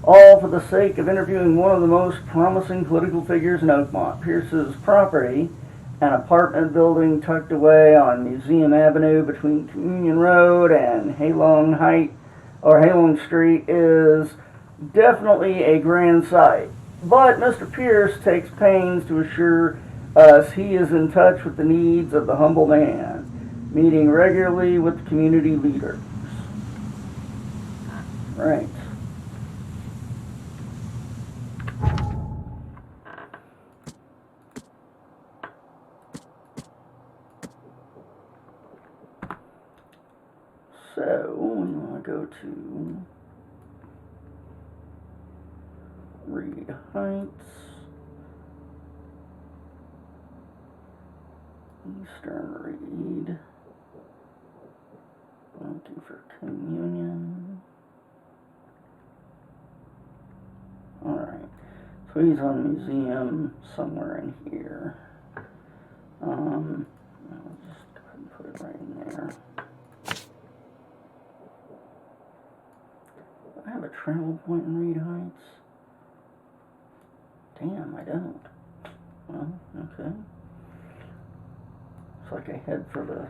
all for the sake of interviewing one of the most promising political figures in Oakmont. Pierce's property, an apartment building tucked away on Museum Avenue between Communion Road and Halong Street, is definitely a grand sight. But Mr. Pierce takes pains to assure us he is in touch with the needs of the humble man, meeting regularly with community leaders. Right. So, we want to go to Reed Heights. Eastern Reed. Looking for Communion. Alright. So he's on Museum somewhere in here. I'll just go ahead and put it right in there. Do I have a travel point in Reed Heights? Damn, I don't. Well, okay. Like I head for the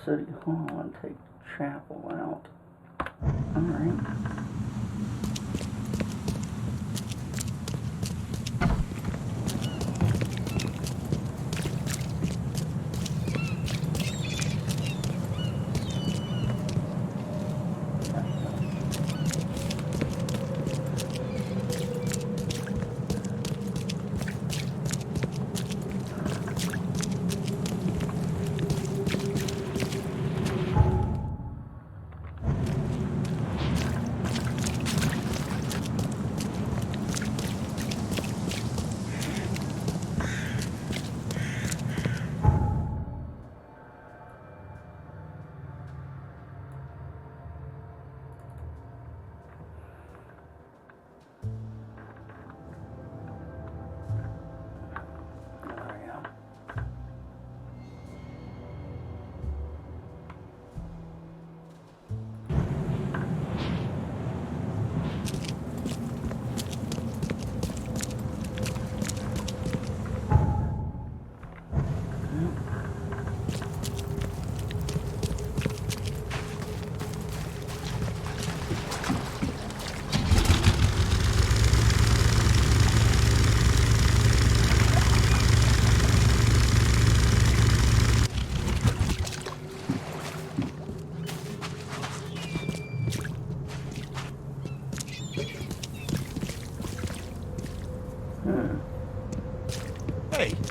City Hall and take Chapel out. Alright.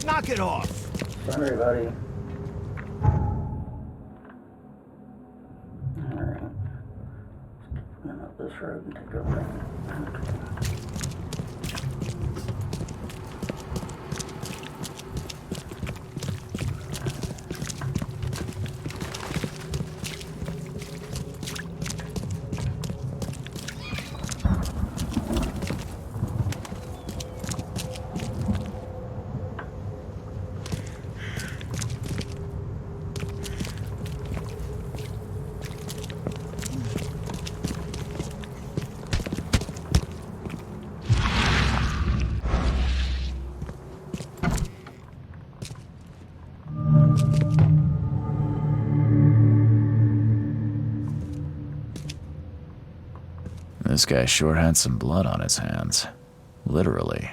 Knock it off! Sorry, buddy. Alright. Let's up this road and take a right. This guy sure had some blood on his hands. Literally.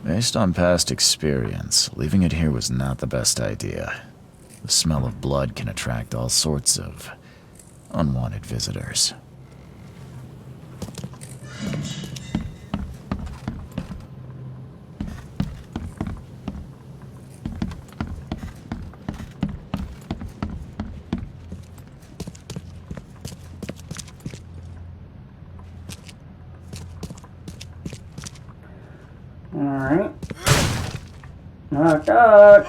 Based on past experience, leaving it here was not the best idea. The smell of blood can attract all sorts of unwanted visitors. Alright. Knock, knock.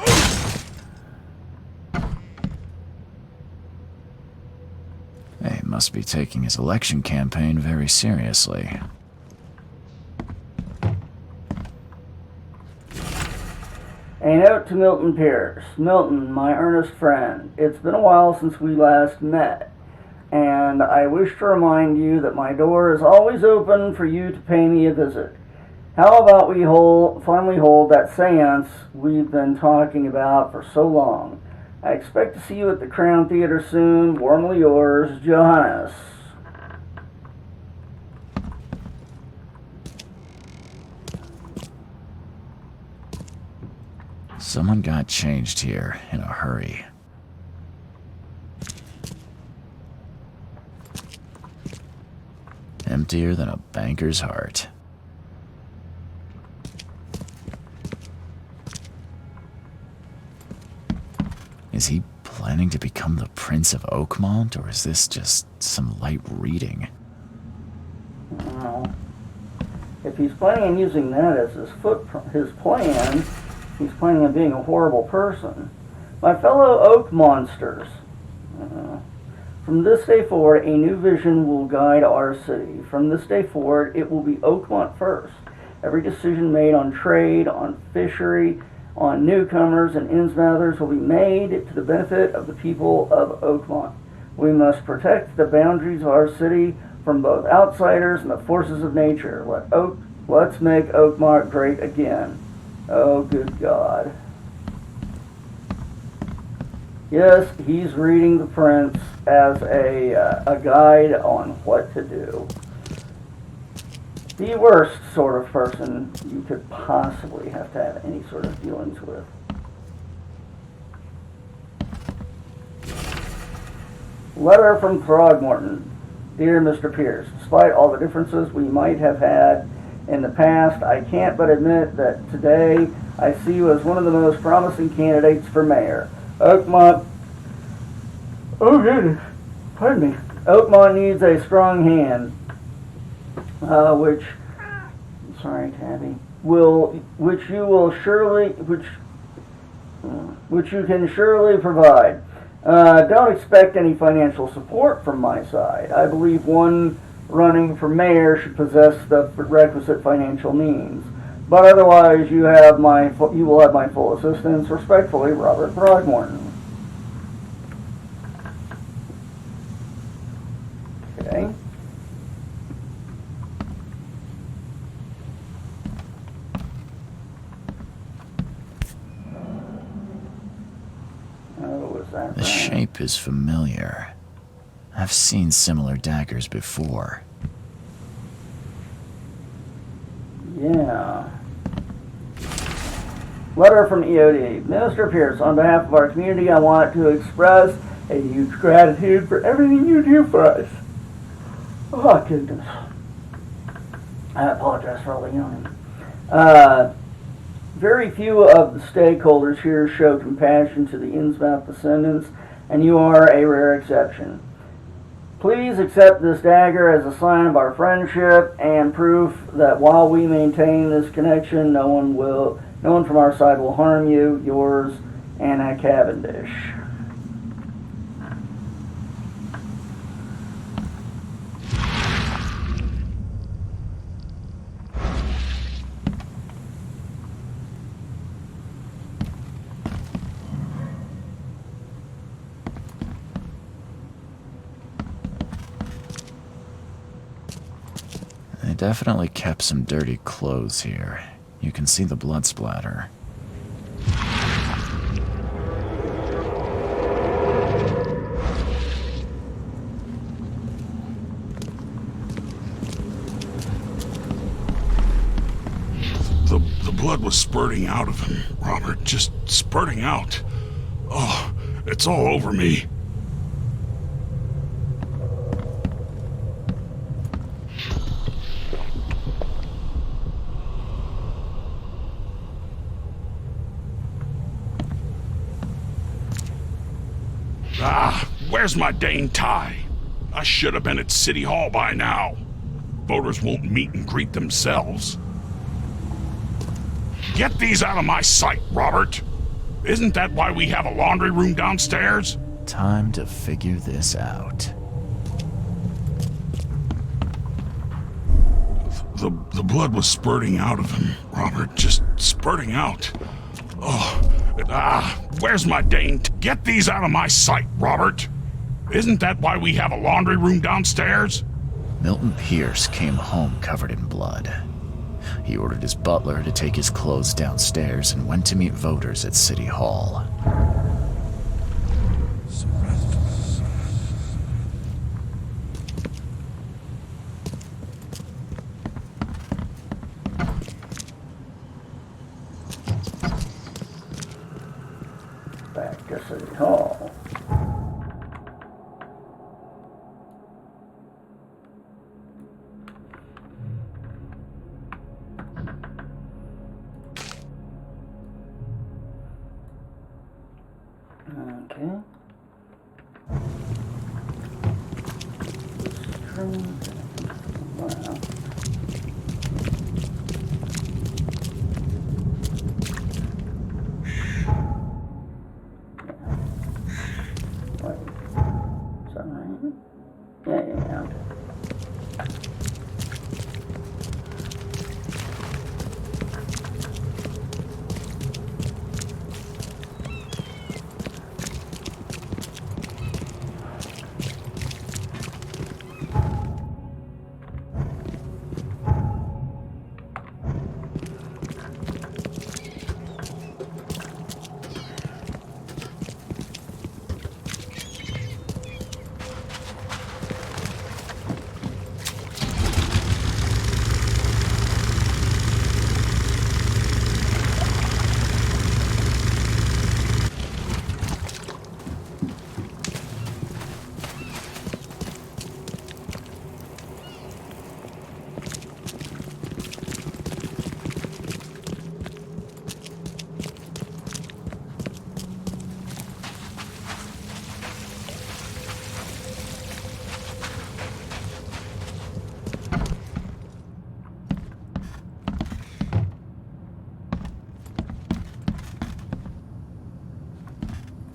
He must be taking his election campaign very seriously. A note to Milton Pierce. Milton, my earnest friend, it's been a while since we last met, and I wish to remind you that my door is always open for you to pay me a visit. How about we finally hold that seance we've been talking about for so long? I expect to see you at the Crown Theater soon. Warmly yours, Johannes. Someone got changed here in a hurry. Emptier than a banker's heart. Is he planning to become the Prince of Oakmont, or is this just some light reading? I don't know. If he's planning on using that as his plan, he's planning on being a horrible person. My fellow Oak Monsters, from this day forward, a new vision will guide our city. From this day forward, it will be Oakmont first. Every decision made on trade, on fishery, on newcomers and insiders will be made to the benefit of the people of Oakmont. We must protect the boundaries of our city from both outsiders and the forces of nature. Let's make Oakmont great again. Oh, good God. Yes, he's reading The Prince as a guide on what to do. The worst sort of person you could possibly have to have any sort of dealings with. Letter from Throgmorton. Dear Mr. Pierce, despite all the differences we might have had in the past, I can't but admit that today I see you as one of the most promising candidates for mayor. Oakmont... Oh, goodness. Pardon me. Oakmont needs a strong hand. Which you can surely provide. Don't expect any financial support from my side. I believe one running for mayor should possess the requisite financial means. But otherwise, you will have my full assistance. Respectfully, Robert Throgmorton. Okay. The shape is familiar. I've seen similar daggers before. Yeah. Letter from EOD. Mr. Pierce, on behalf of our community, I want to express a huge gratitude for everything you do for us. Oh, goodness. I apologize for all the yawning. Very few of the stakeholders here show compassion to the Innsmouth descendants, and you are a rare exception. Please accept this dagger as a sign of our friendship and proof that while we maintain this connection, no one from our side will harm you. Yours, Anna Cavendish. They definitely kept some dirty clothes here. You can see the blood splatter. The blood was spurting out of him, Robert. Just spurting out. Oh, it's all over me. Where's my dang tie? I should have been at City Hall by now. Voters won't meet and greet themselves. Get these out of my sight, Robert. Isn't that why we have a laundry room downstairs? Time to figure this out. The blood was spurting out of him, Robert. Just spurting out. Where's my dang... Get these out of my sight, Robert. Isn't that why we have a laundry room downstairs? Milton Pierce came home covered in blood. He ordered his butler to take his clothes downstairs and went to meet voters at City Hall. Back to City Hall. Okay. Wow.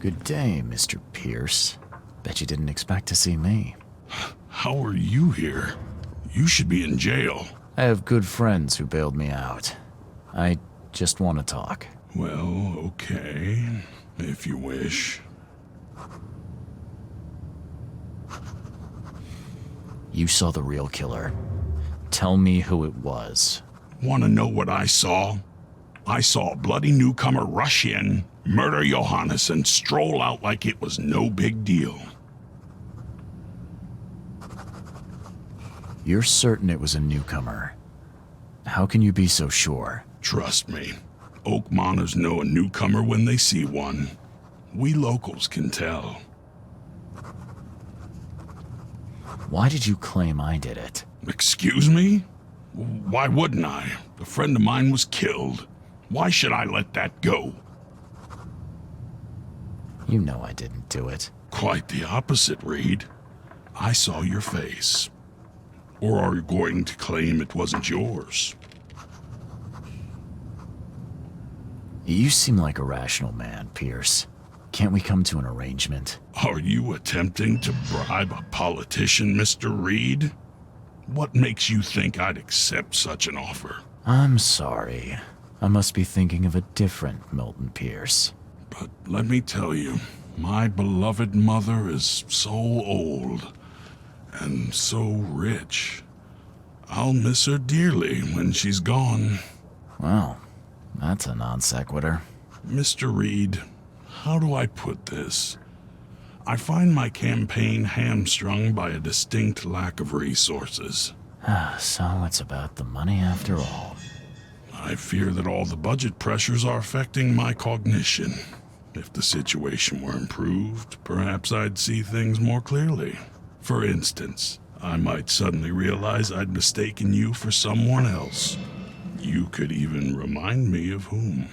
Good day, Mr. Pierce. Bet you didn't expect to see me. How are you here? You should be in jail. I have good friends who bailed me out. I just want to talk. Well, okay, if you wish. You saw the real killer. Tell me who it was. Want to know what I saw? I saw a bloody newcomer rush in, murder Johannes, and stroll out like it was no big deal. You're certain it was a newcomer? How can you be so sure? Trust me, Oakmoners know a newcomer when they see one. We locals can tell. Why did you claim I did it? Excuse me? Why wouldn't I? A friend of mine was killed. Why should I let that go? You know I didn't do it. Quite the opposite, Reed. I saw your face. Or are you going to claim it wasn't yours? You seem like a rational man, Pierce. Can't we come to an arrangement? Are you attempting to bribe a politician, Mr. Reed? What makes you think I'd accept such an offer? I'm sorry. I must be thinking of a different Milton Pierce. But let me tell you, my beloved mother is so old and so rich. I'll miss her dearly when she's gone. Well, that's a non sequitur. Mr. Reed, how do I put this? I find my campaign hamstrung by a distinct lack of resources. So it's about the money after all. I fear that all the budget pressures are affecting my cognition. If the situation were improved, perhaps I'd see things more clearly. For instance, I might suddenly realize I'd mistaken you for someone else. You could even remind me of whom.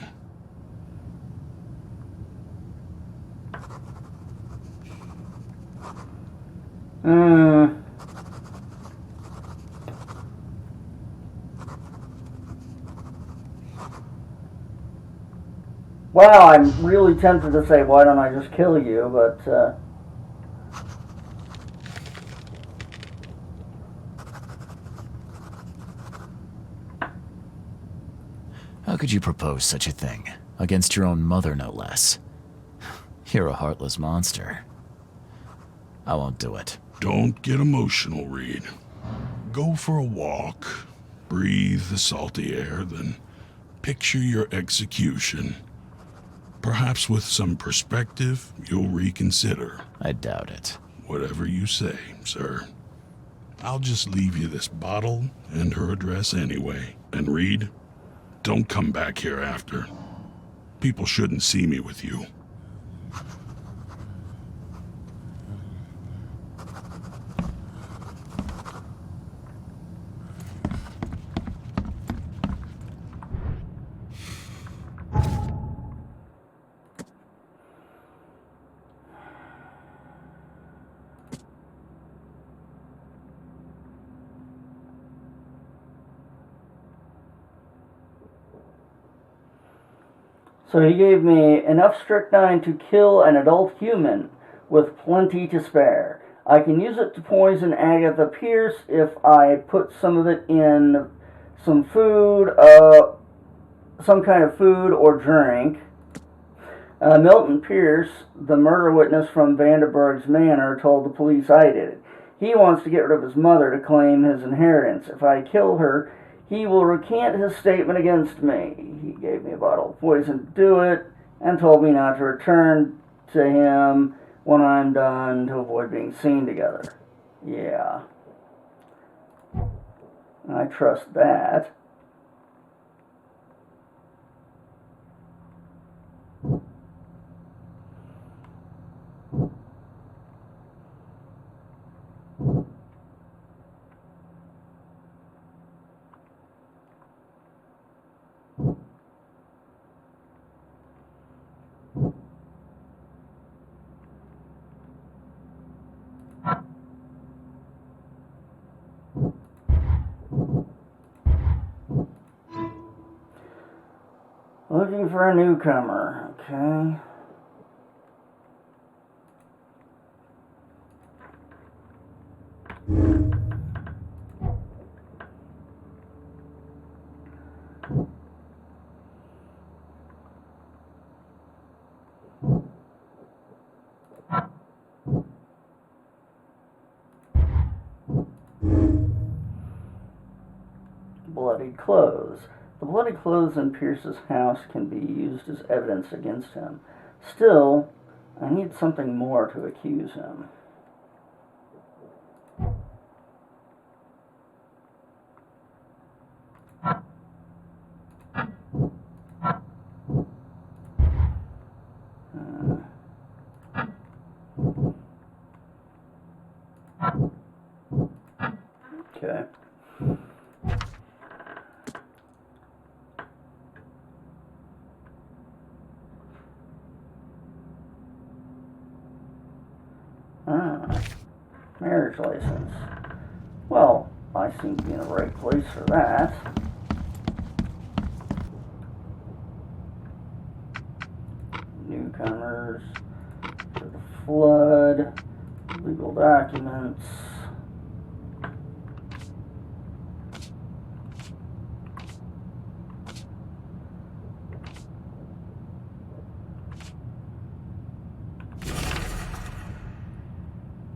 Well, I'm really tempted to say, why don't I just kill you, but, How could you propose such a thing? Against your own mother, no less. You're a heartless monster. I won't do it. Don't get emotional, Reed. Go for a walk, breathe the salty air, then picture your execution. Perhaps with some perspective, you'll reconsider. I doubt it. Whatever you say, sir. I'll just leave you this bottle and her address anyway. And Reed, don't come back here after. People shouldn't see me with you. so he gave me enough strychnine to kill an adult human, with plenty to spare. I can use it to poison Agatha Pierce if I put some of it in some food, some kind of food or drink. Milton Pierce, the murder witness from Vandenberg's Manor, told the police I did it. He wants to get rid of his mother to claim his inheritance. If I kill her, he will recant his statement against me. He gave me a bottle of poison to do it, and told me not to return to him when I'm done to avoid being seen together. Yeah. I trust that. Looking for a newcomer, okay. Bloody clothes. The bloody clothes in Pierce's house can be used as evidence against him. Still, I need something more to accuse him. Okay. Ah, marriage license. Well, I seem to be in the right place for that. Newcomers, for the flood, legal documents.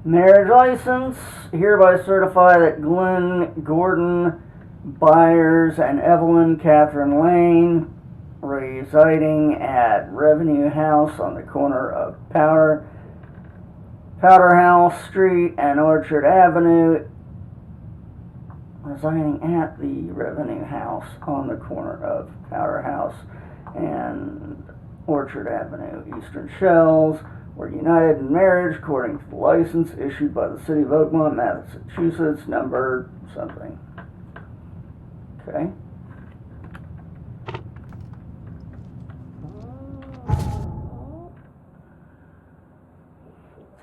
Marriage license. Hereby certify that Glenn Gordon Byers and Evelyn Catherine Lane, residing at Revenue House on the corner of Powderhouse Street and Orchard Avenue, residing at the Revenue House on the corner of Powderhouse and Orchard Avenue, Eastern Shells, were united in marriage according to the license issued by the City of Oakmont, Massachusetts, number something. Okay.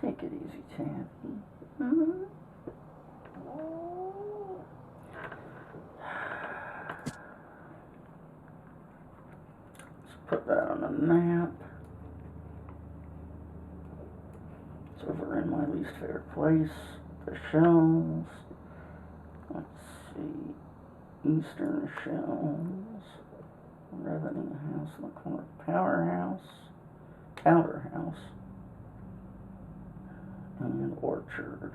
Take it easy, Taffy. Let's put that on the map. It's over in my least favorite place. The Shells. Let's see. Eastern Shells. Revenue House in the corner of Powderhouse. And Orchard.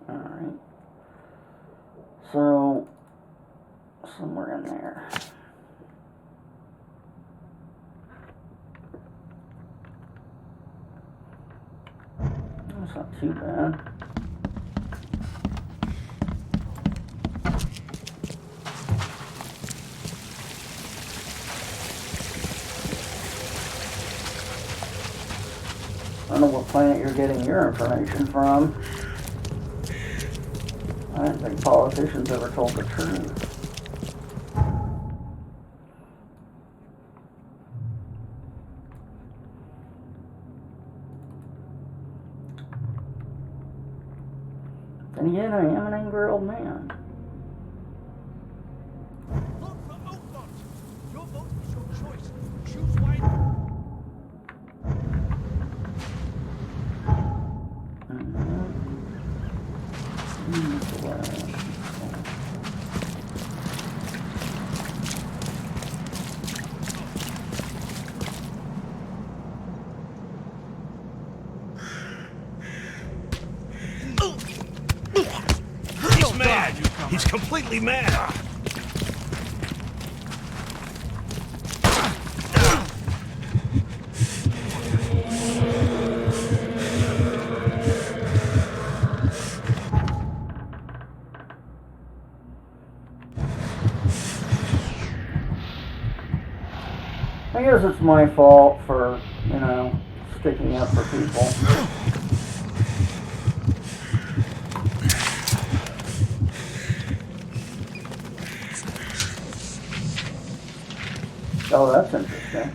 Alright. So, somewhere in there. That's not too bad. I don't know what planet you're getting your information from. I didn't think politicians ever told the truth. And yet I am an angry old man. Vote for Oakmont. Your vote is your choice. Choose wisely. He's mad! He's completely mad! I guess it's my fault for, sticking up for people. Oh, that's interesting.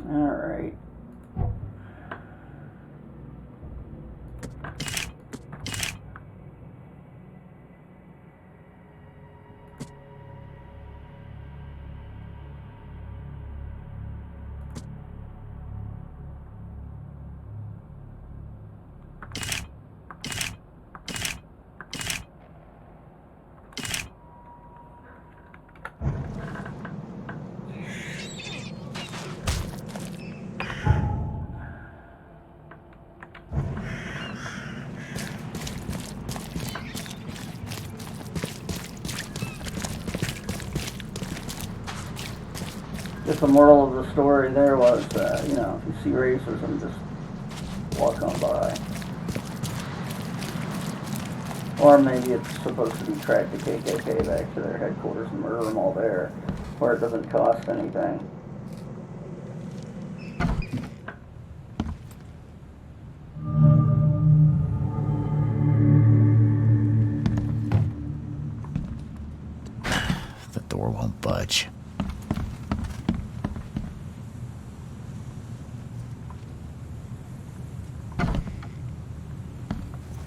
Alright. guess the moral of the story there was, you know, if you see racism, just walk on by. Or maybe it's supposed to be track the KKK back to their headquarters and murder them all there, where it doesn't cost anything. The door won't budge.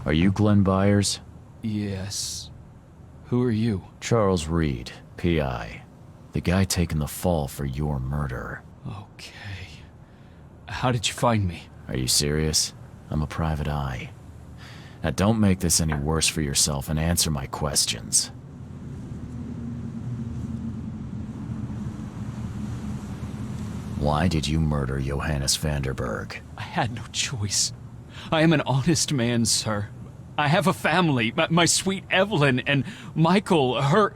Are you Glenn Byers? Yes. Who are you? Charles Reed, P.I. The guy taking the fall for your murder. Okay. How did you find me? Are you serious? I'm a private eye. Now don't make this any worse for yourself and answer my questions. Why did you murder Johannes Vanderberg? I had no choice. I am an honest man, sir. I have a family, my sweet Evelyn and Michael, our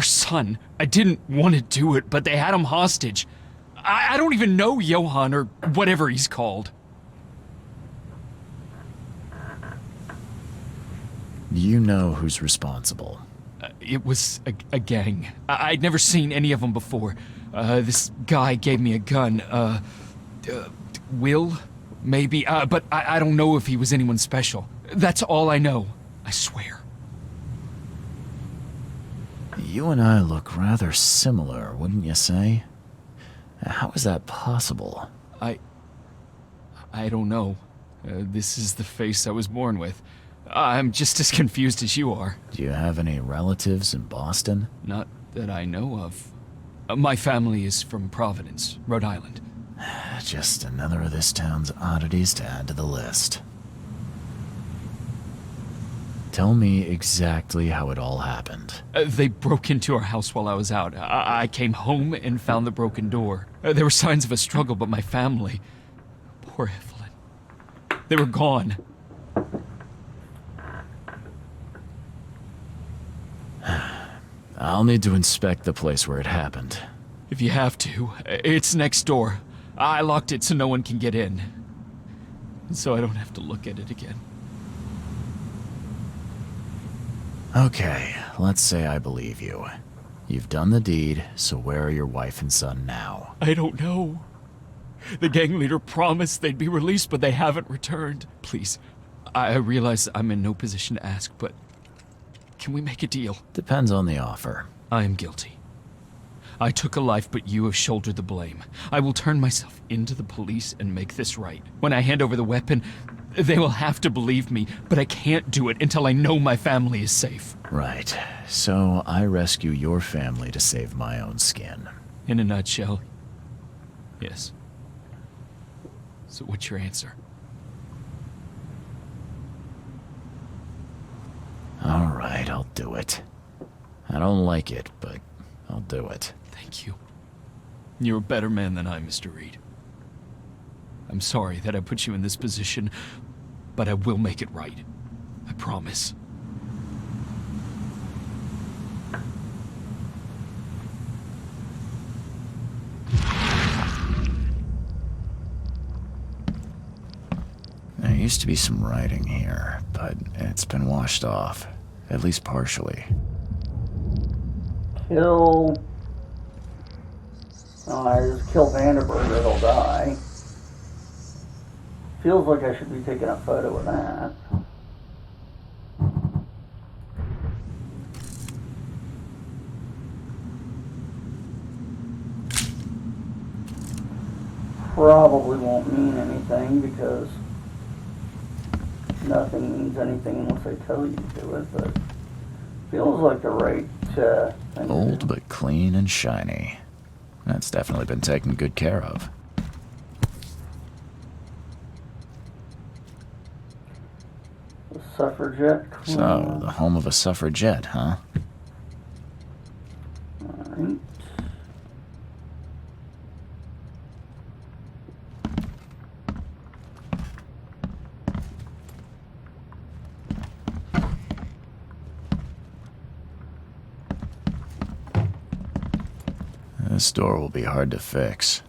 son. I didn't want to do it, but they had him hostage. I don't even know Johann or whatever he's called. Do you know who's responsible? It was a gang. I'd never seen any of them before. This guy gave me a gun. Will? Maybe. But I don't know if he was anyone special. That's all I know. I swear. You and I look rather similar, wouldn't you say? How is that possible? I don't know. This is the face I was born with. I'm just as confused as you are. Do you have any relatives in Boston? Not that I know of. My family is from Providence, Rhode Island. Just another of this town's oddities to add to the list. Tell me exactly how it all happened. They broke into our house while I was out. I came home and found the broken door. There were signs of a struggle, but my family... Poor Evelyn. They were gone. I'll need to inspect the place where it happened. If you have to, it's next door. I locked it so no one can get in. So I don't have to look at it again. Okay, let's say I believe you. You've done the deed, so where are your wife and son now? I don't know. The gang leader promised they'd be released, but they haven't returned. Please, I realize I'm in no position to ask, but can we make a deal? Depends on the offer. I am guilty. I took a life, but you have shouldered the blame. I will turn myself into the police and make this right. When I hand over the weapon, they will have to believe me, but I can't do it until I know my family is safe. Right. So I rescue your family to save my own skin. In a nutshell, yes. So what's your answer? All right, I'll do it. I don't like it, but I'll do it. Thank you. You're a better man than I, Mr. Reed. I'm sorry that I put you in this position, but I will make it right. I promise. There used to be some writing here, but it's been washed off, at least partially. Kill... Oh, I just kill Vanderberg or he'll die. Feels like I should be taking a photo of that. Probably won't mean anything because nothing means anything unless I tell you to do it, but feels like the right thing. Old but clean and shiny. That's definitely been taken good care of. The suffragette club. So, the home of a suffragette, huh? Alright. This door will be hard to fix.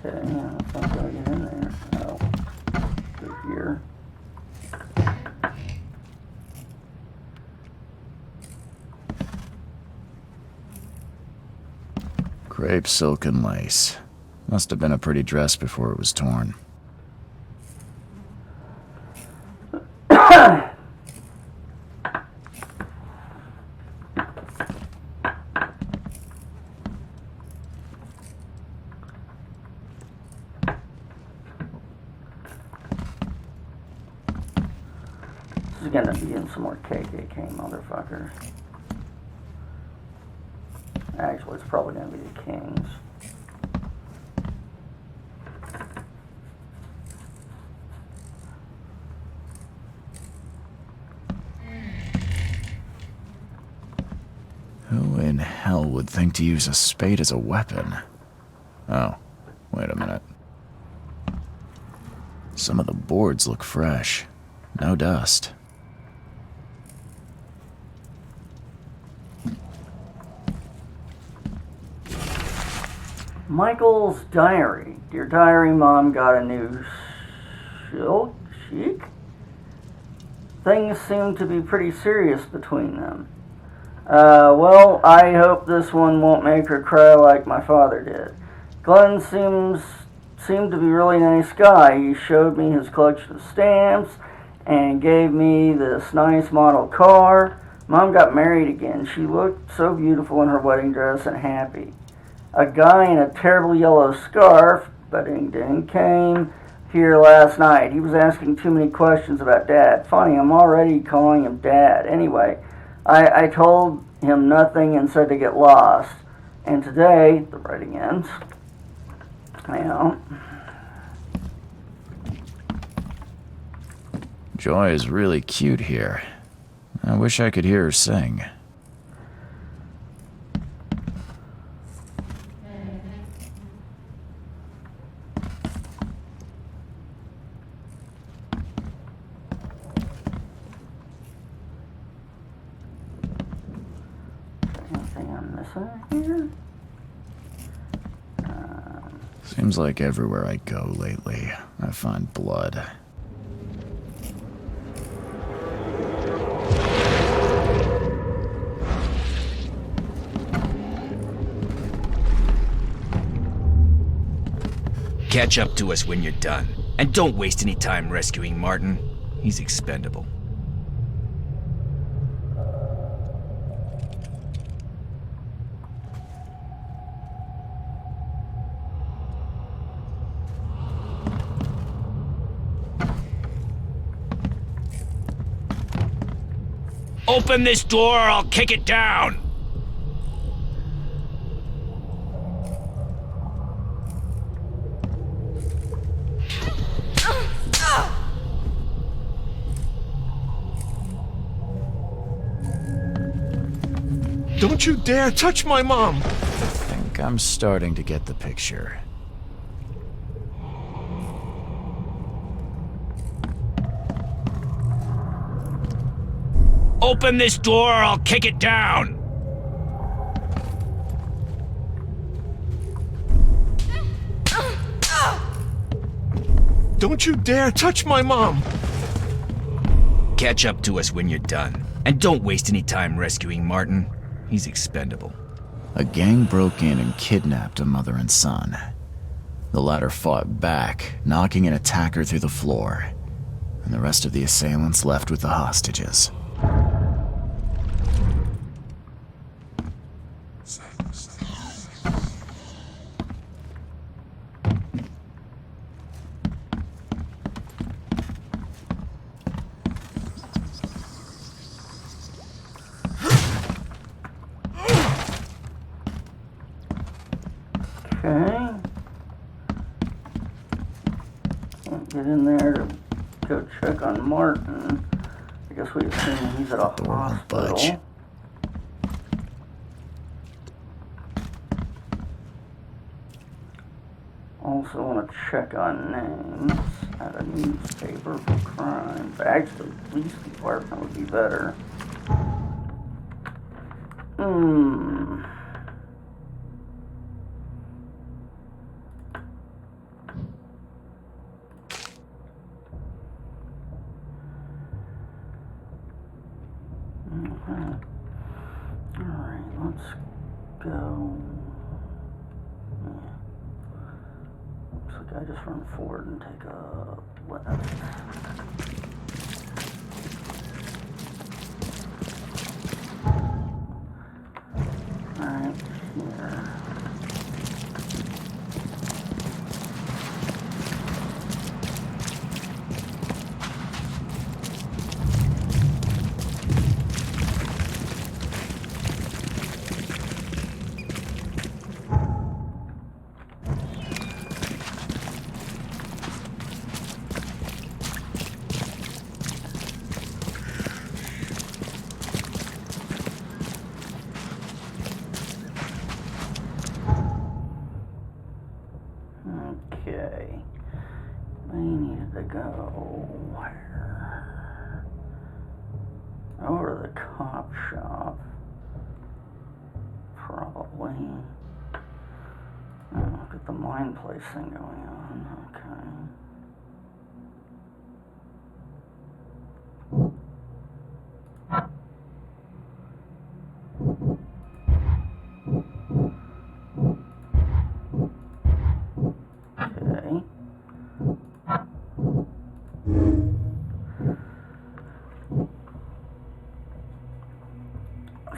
Okay, that's not gonna get in there. Oh, through here. Crepe silk and lace. Must have been a pretty dress before it was torn. This is gonna be in some more KKK motherfuckers. Actually, it's probably gonna be the Kings. Who in hell would think to use a spade as a weapon? Oh, wait a minute. Some of the boards look fresh. No dust. Michael's diary. Dear diary, Mom got a new chic. Things seem to be pretty serious between them. Well, I hope this one won't make her cry like my father did. Glenn seemed to be a really nice guy. He showed me his collection of stamps and gave me this nice model car. Mom got married again. She looked so beautiful in her wedding dress and happy. A guy in a terrible yellow scarf, ding, came here last night. He was asking too many questions about Dad. Funny, I'm already calling him Dad. Anyway, I told him nothing and said to get lost. And today, the writing ends. Joy is really cute here. I wish I could hear her sing. Anything I'm missing here? Seems like everywhere I go lately, I find blood. Catch up to us when you're done. And don't waste any time rescuing Martin. He's expendable. Open this door or I'll kick it down! Don't you dare touch my mom! I think I'm starting to get the picture. Open this door or I'll kick it down! Don't you dare touch my mom! Catch up to us when you're done. And don't waste any time rescuing Martin. He's expendable. A gang broke in and kidnapped a mother and son. The latter fought back, knocking an attacker through the floor, and the rest of the assailants left with the hostages. Okay. Can't get in there to go check on Martin. I guess we assume he's at a Door won't budge. hospital. Also want to check on names at a newspaper for crime. Actually, the police department would be better. Hmm. Alright, let's go. Looks like I just run forward and take a left. Alright, here. Okay. We needed to go where? Over to the cop shop. Probably. Oh, look at the mine place thing going on. Okay. Okay.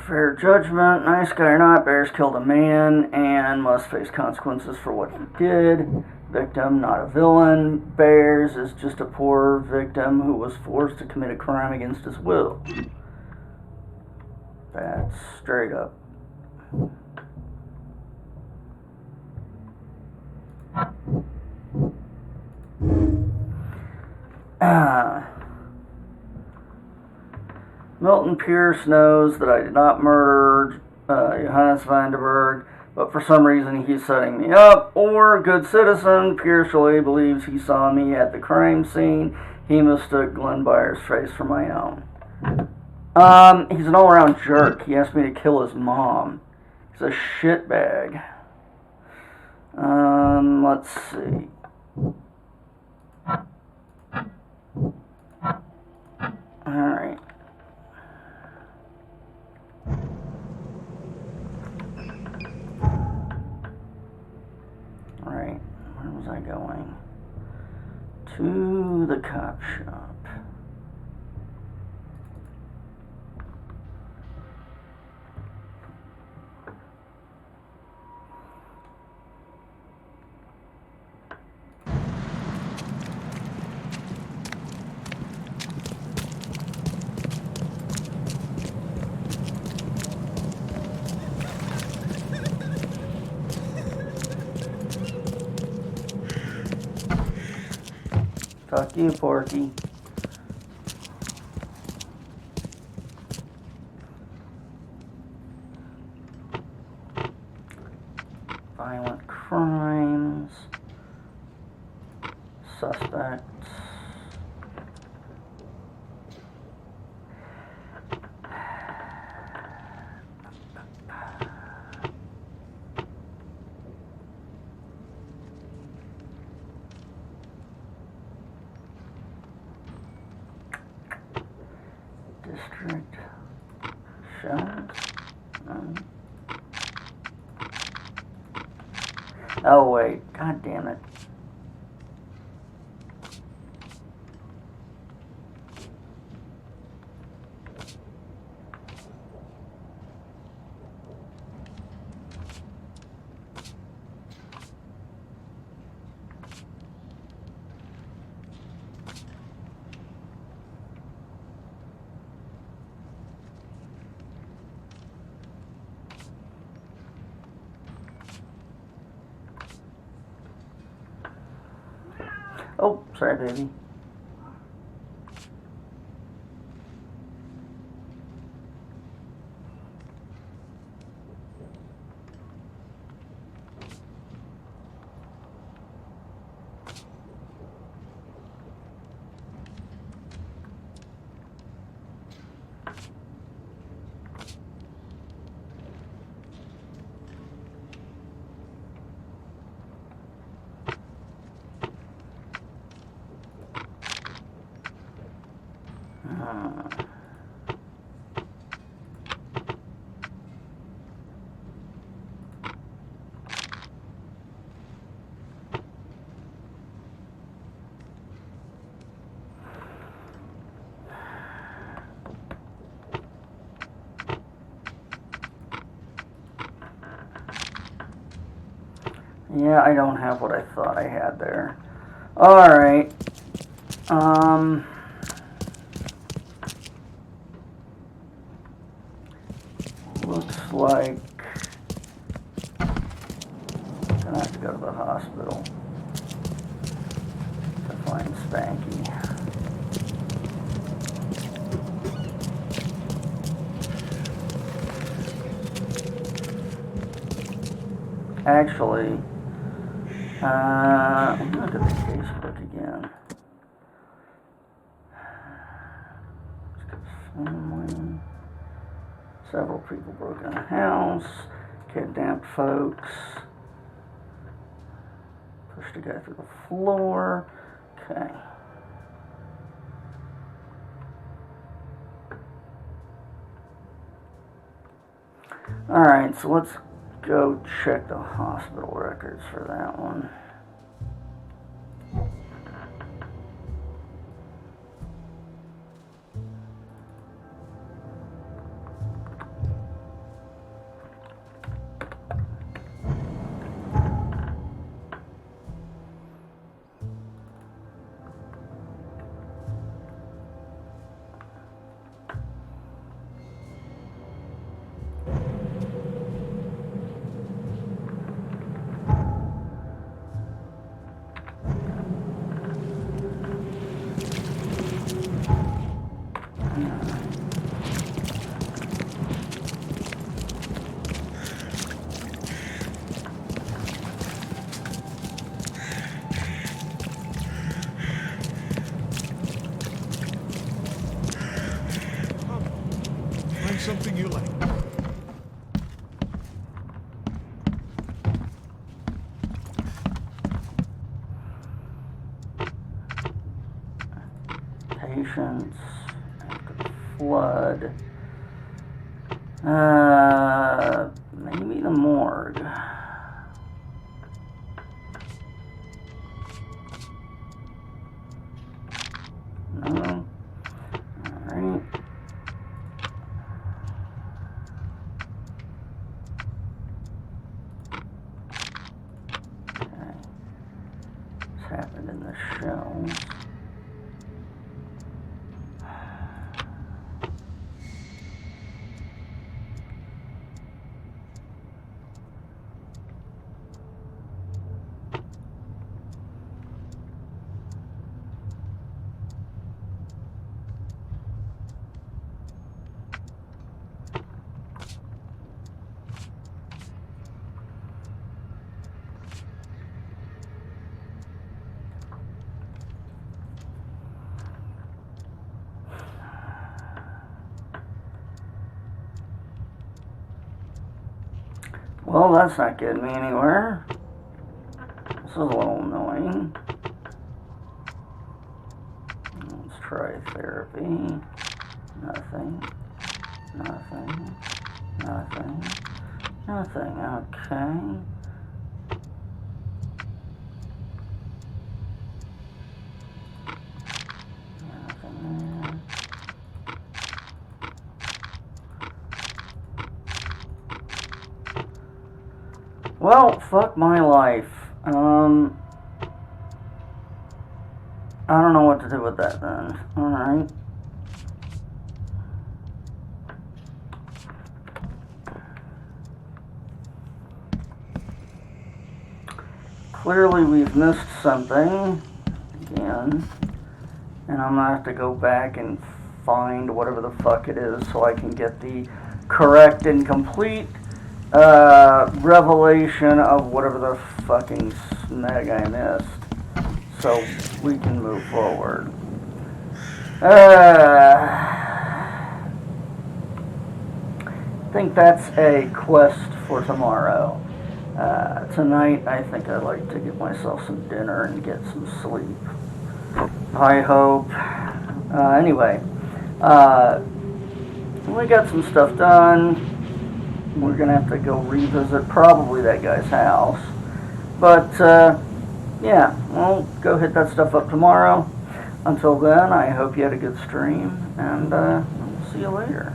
Fair judgment. Nice guy or not, Bears killed a man and must face consequences for what he did. Victim, not a villain. Bears is just a poor victim who was forced to commit a crime against his will. That's straight up. Milton Pierce knows that I did not murder Johannes Vandenberg, but for some reason he's setting me up. Or, good citizen, Pierce really believes he saw me at the crime scene. He mistook Glenn Byers' face for my own. He's an all-around jerk. He asked me to kill his mom. He's a shitbag. Let's see. Alright. Alright, where was I going? To the cop shop. Fuck you, Porky. Violent crimes. Suspects. District shows. Oh wait, god damn it. Oh, sorry, baby. Yeah, I don't have what I thought I had there. Alright. Looks like I'm gonna have to go to the hospital to find Spanky. Actually, I'm gonna look at the Casebook again. Family. Several people broke in a house, kidnapped folks, pushed a guy through the floor. Okay. Alright, so let's go check the hospital records for that one. Find something you like. Patients after the flood. Maybe the morgue. No. Alright. Okay. What's happened in the shelves? Well, that's not getting me anywhere. This is a little annoying. Let's try therapy. Nothing. Nothing. Nothing. Nothing. Okay. Nothing there. Well, fuck my life. I don't know what to do with that then. Alright. Clearly we've missed something. Again. And I'm gonna have to go back and find whatever the fuck it is so I can get the correct and complete revelation of whatever the fucking snag I missed, so we can move forward. I think that's a quest for tomorrow. Tonight, I think I'd like to get myself some dinner and get some sleep. I hope. Anyway, we got some stuff done. We're going to have to go revisit probably that guy's house. But, yeah, we'll go hit that stuff up tomorrow. Until then, I hope you had a good stream, and we'll see you later.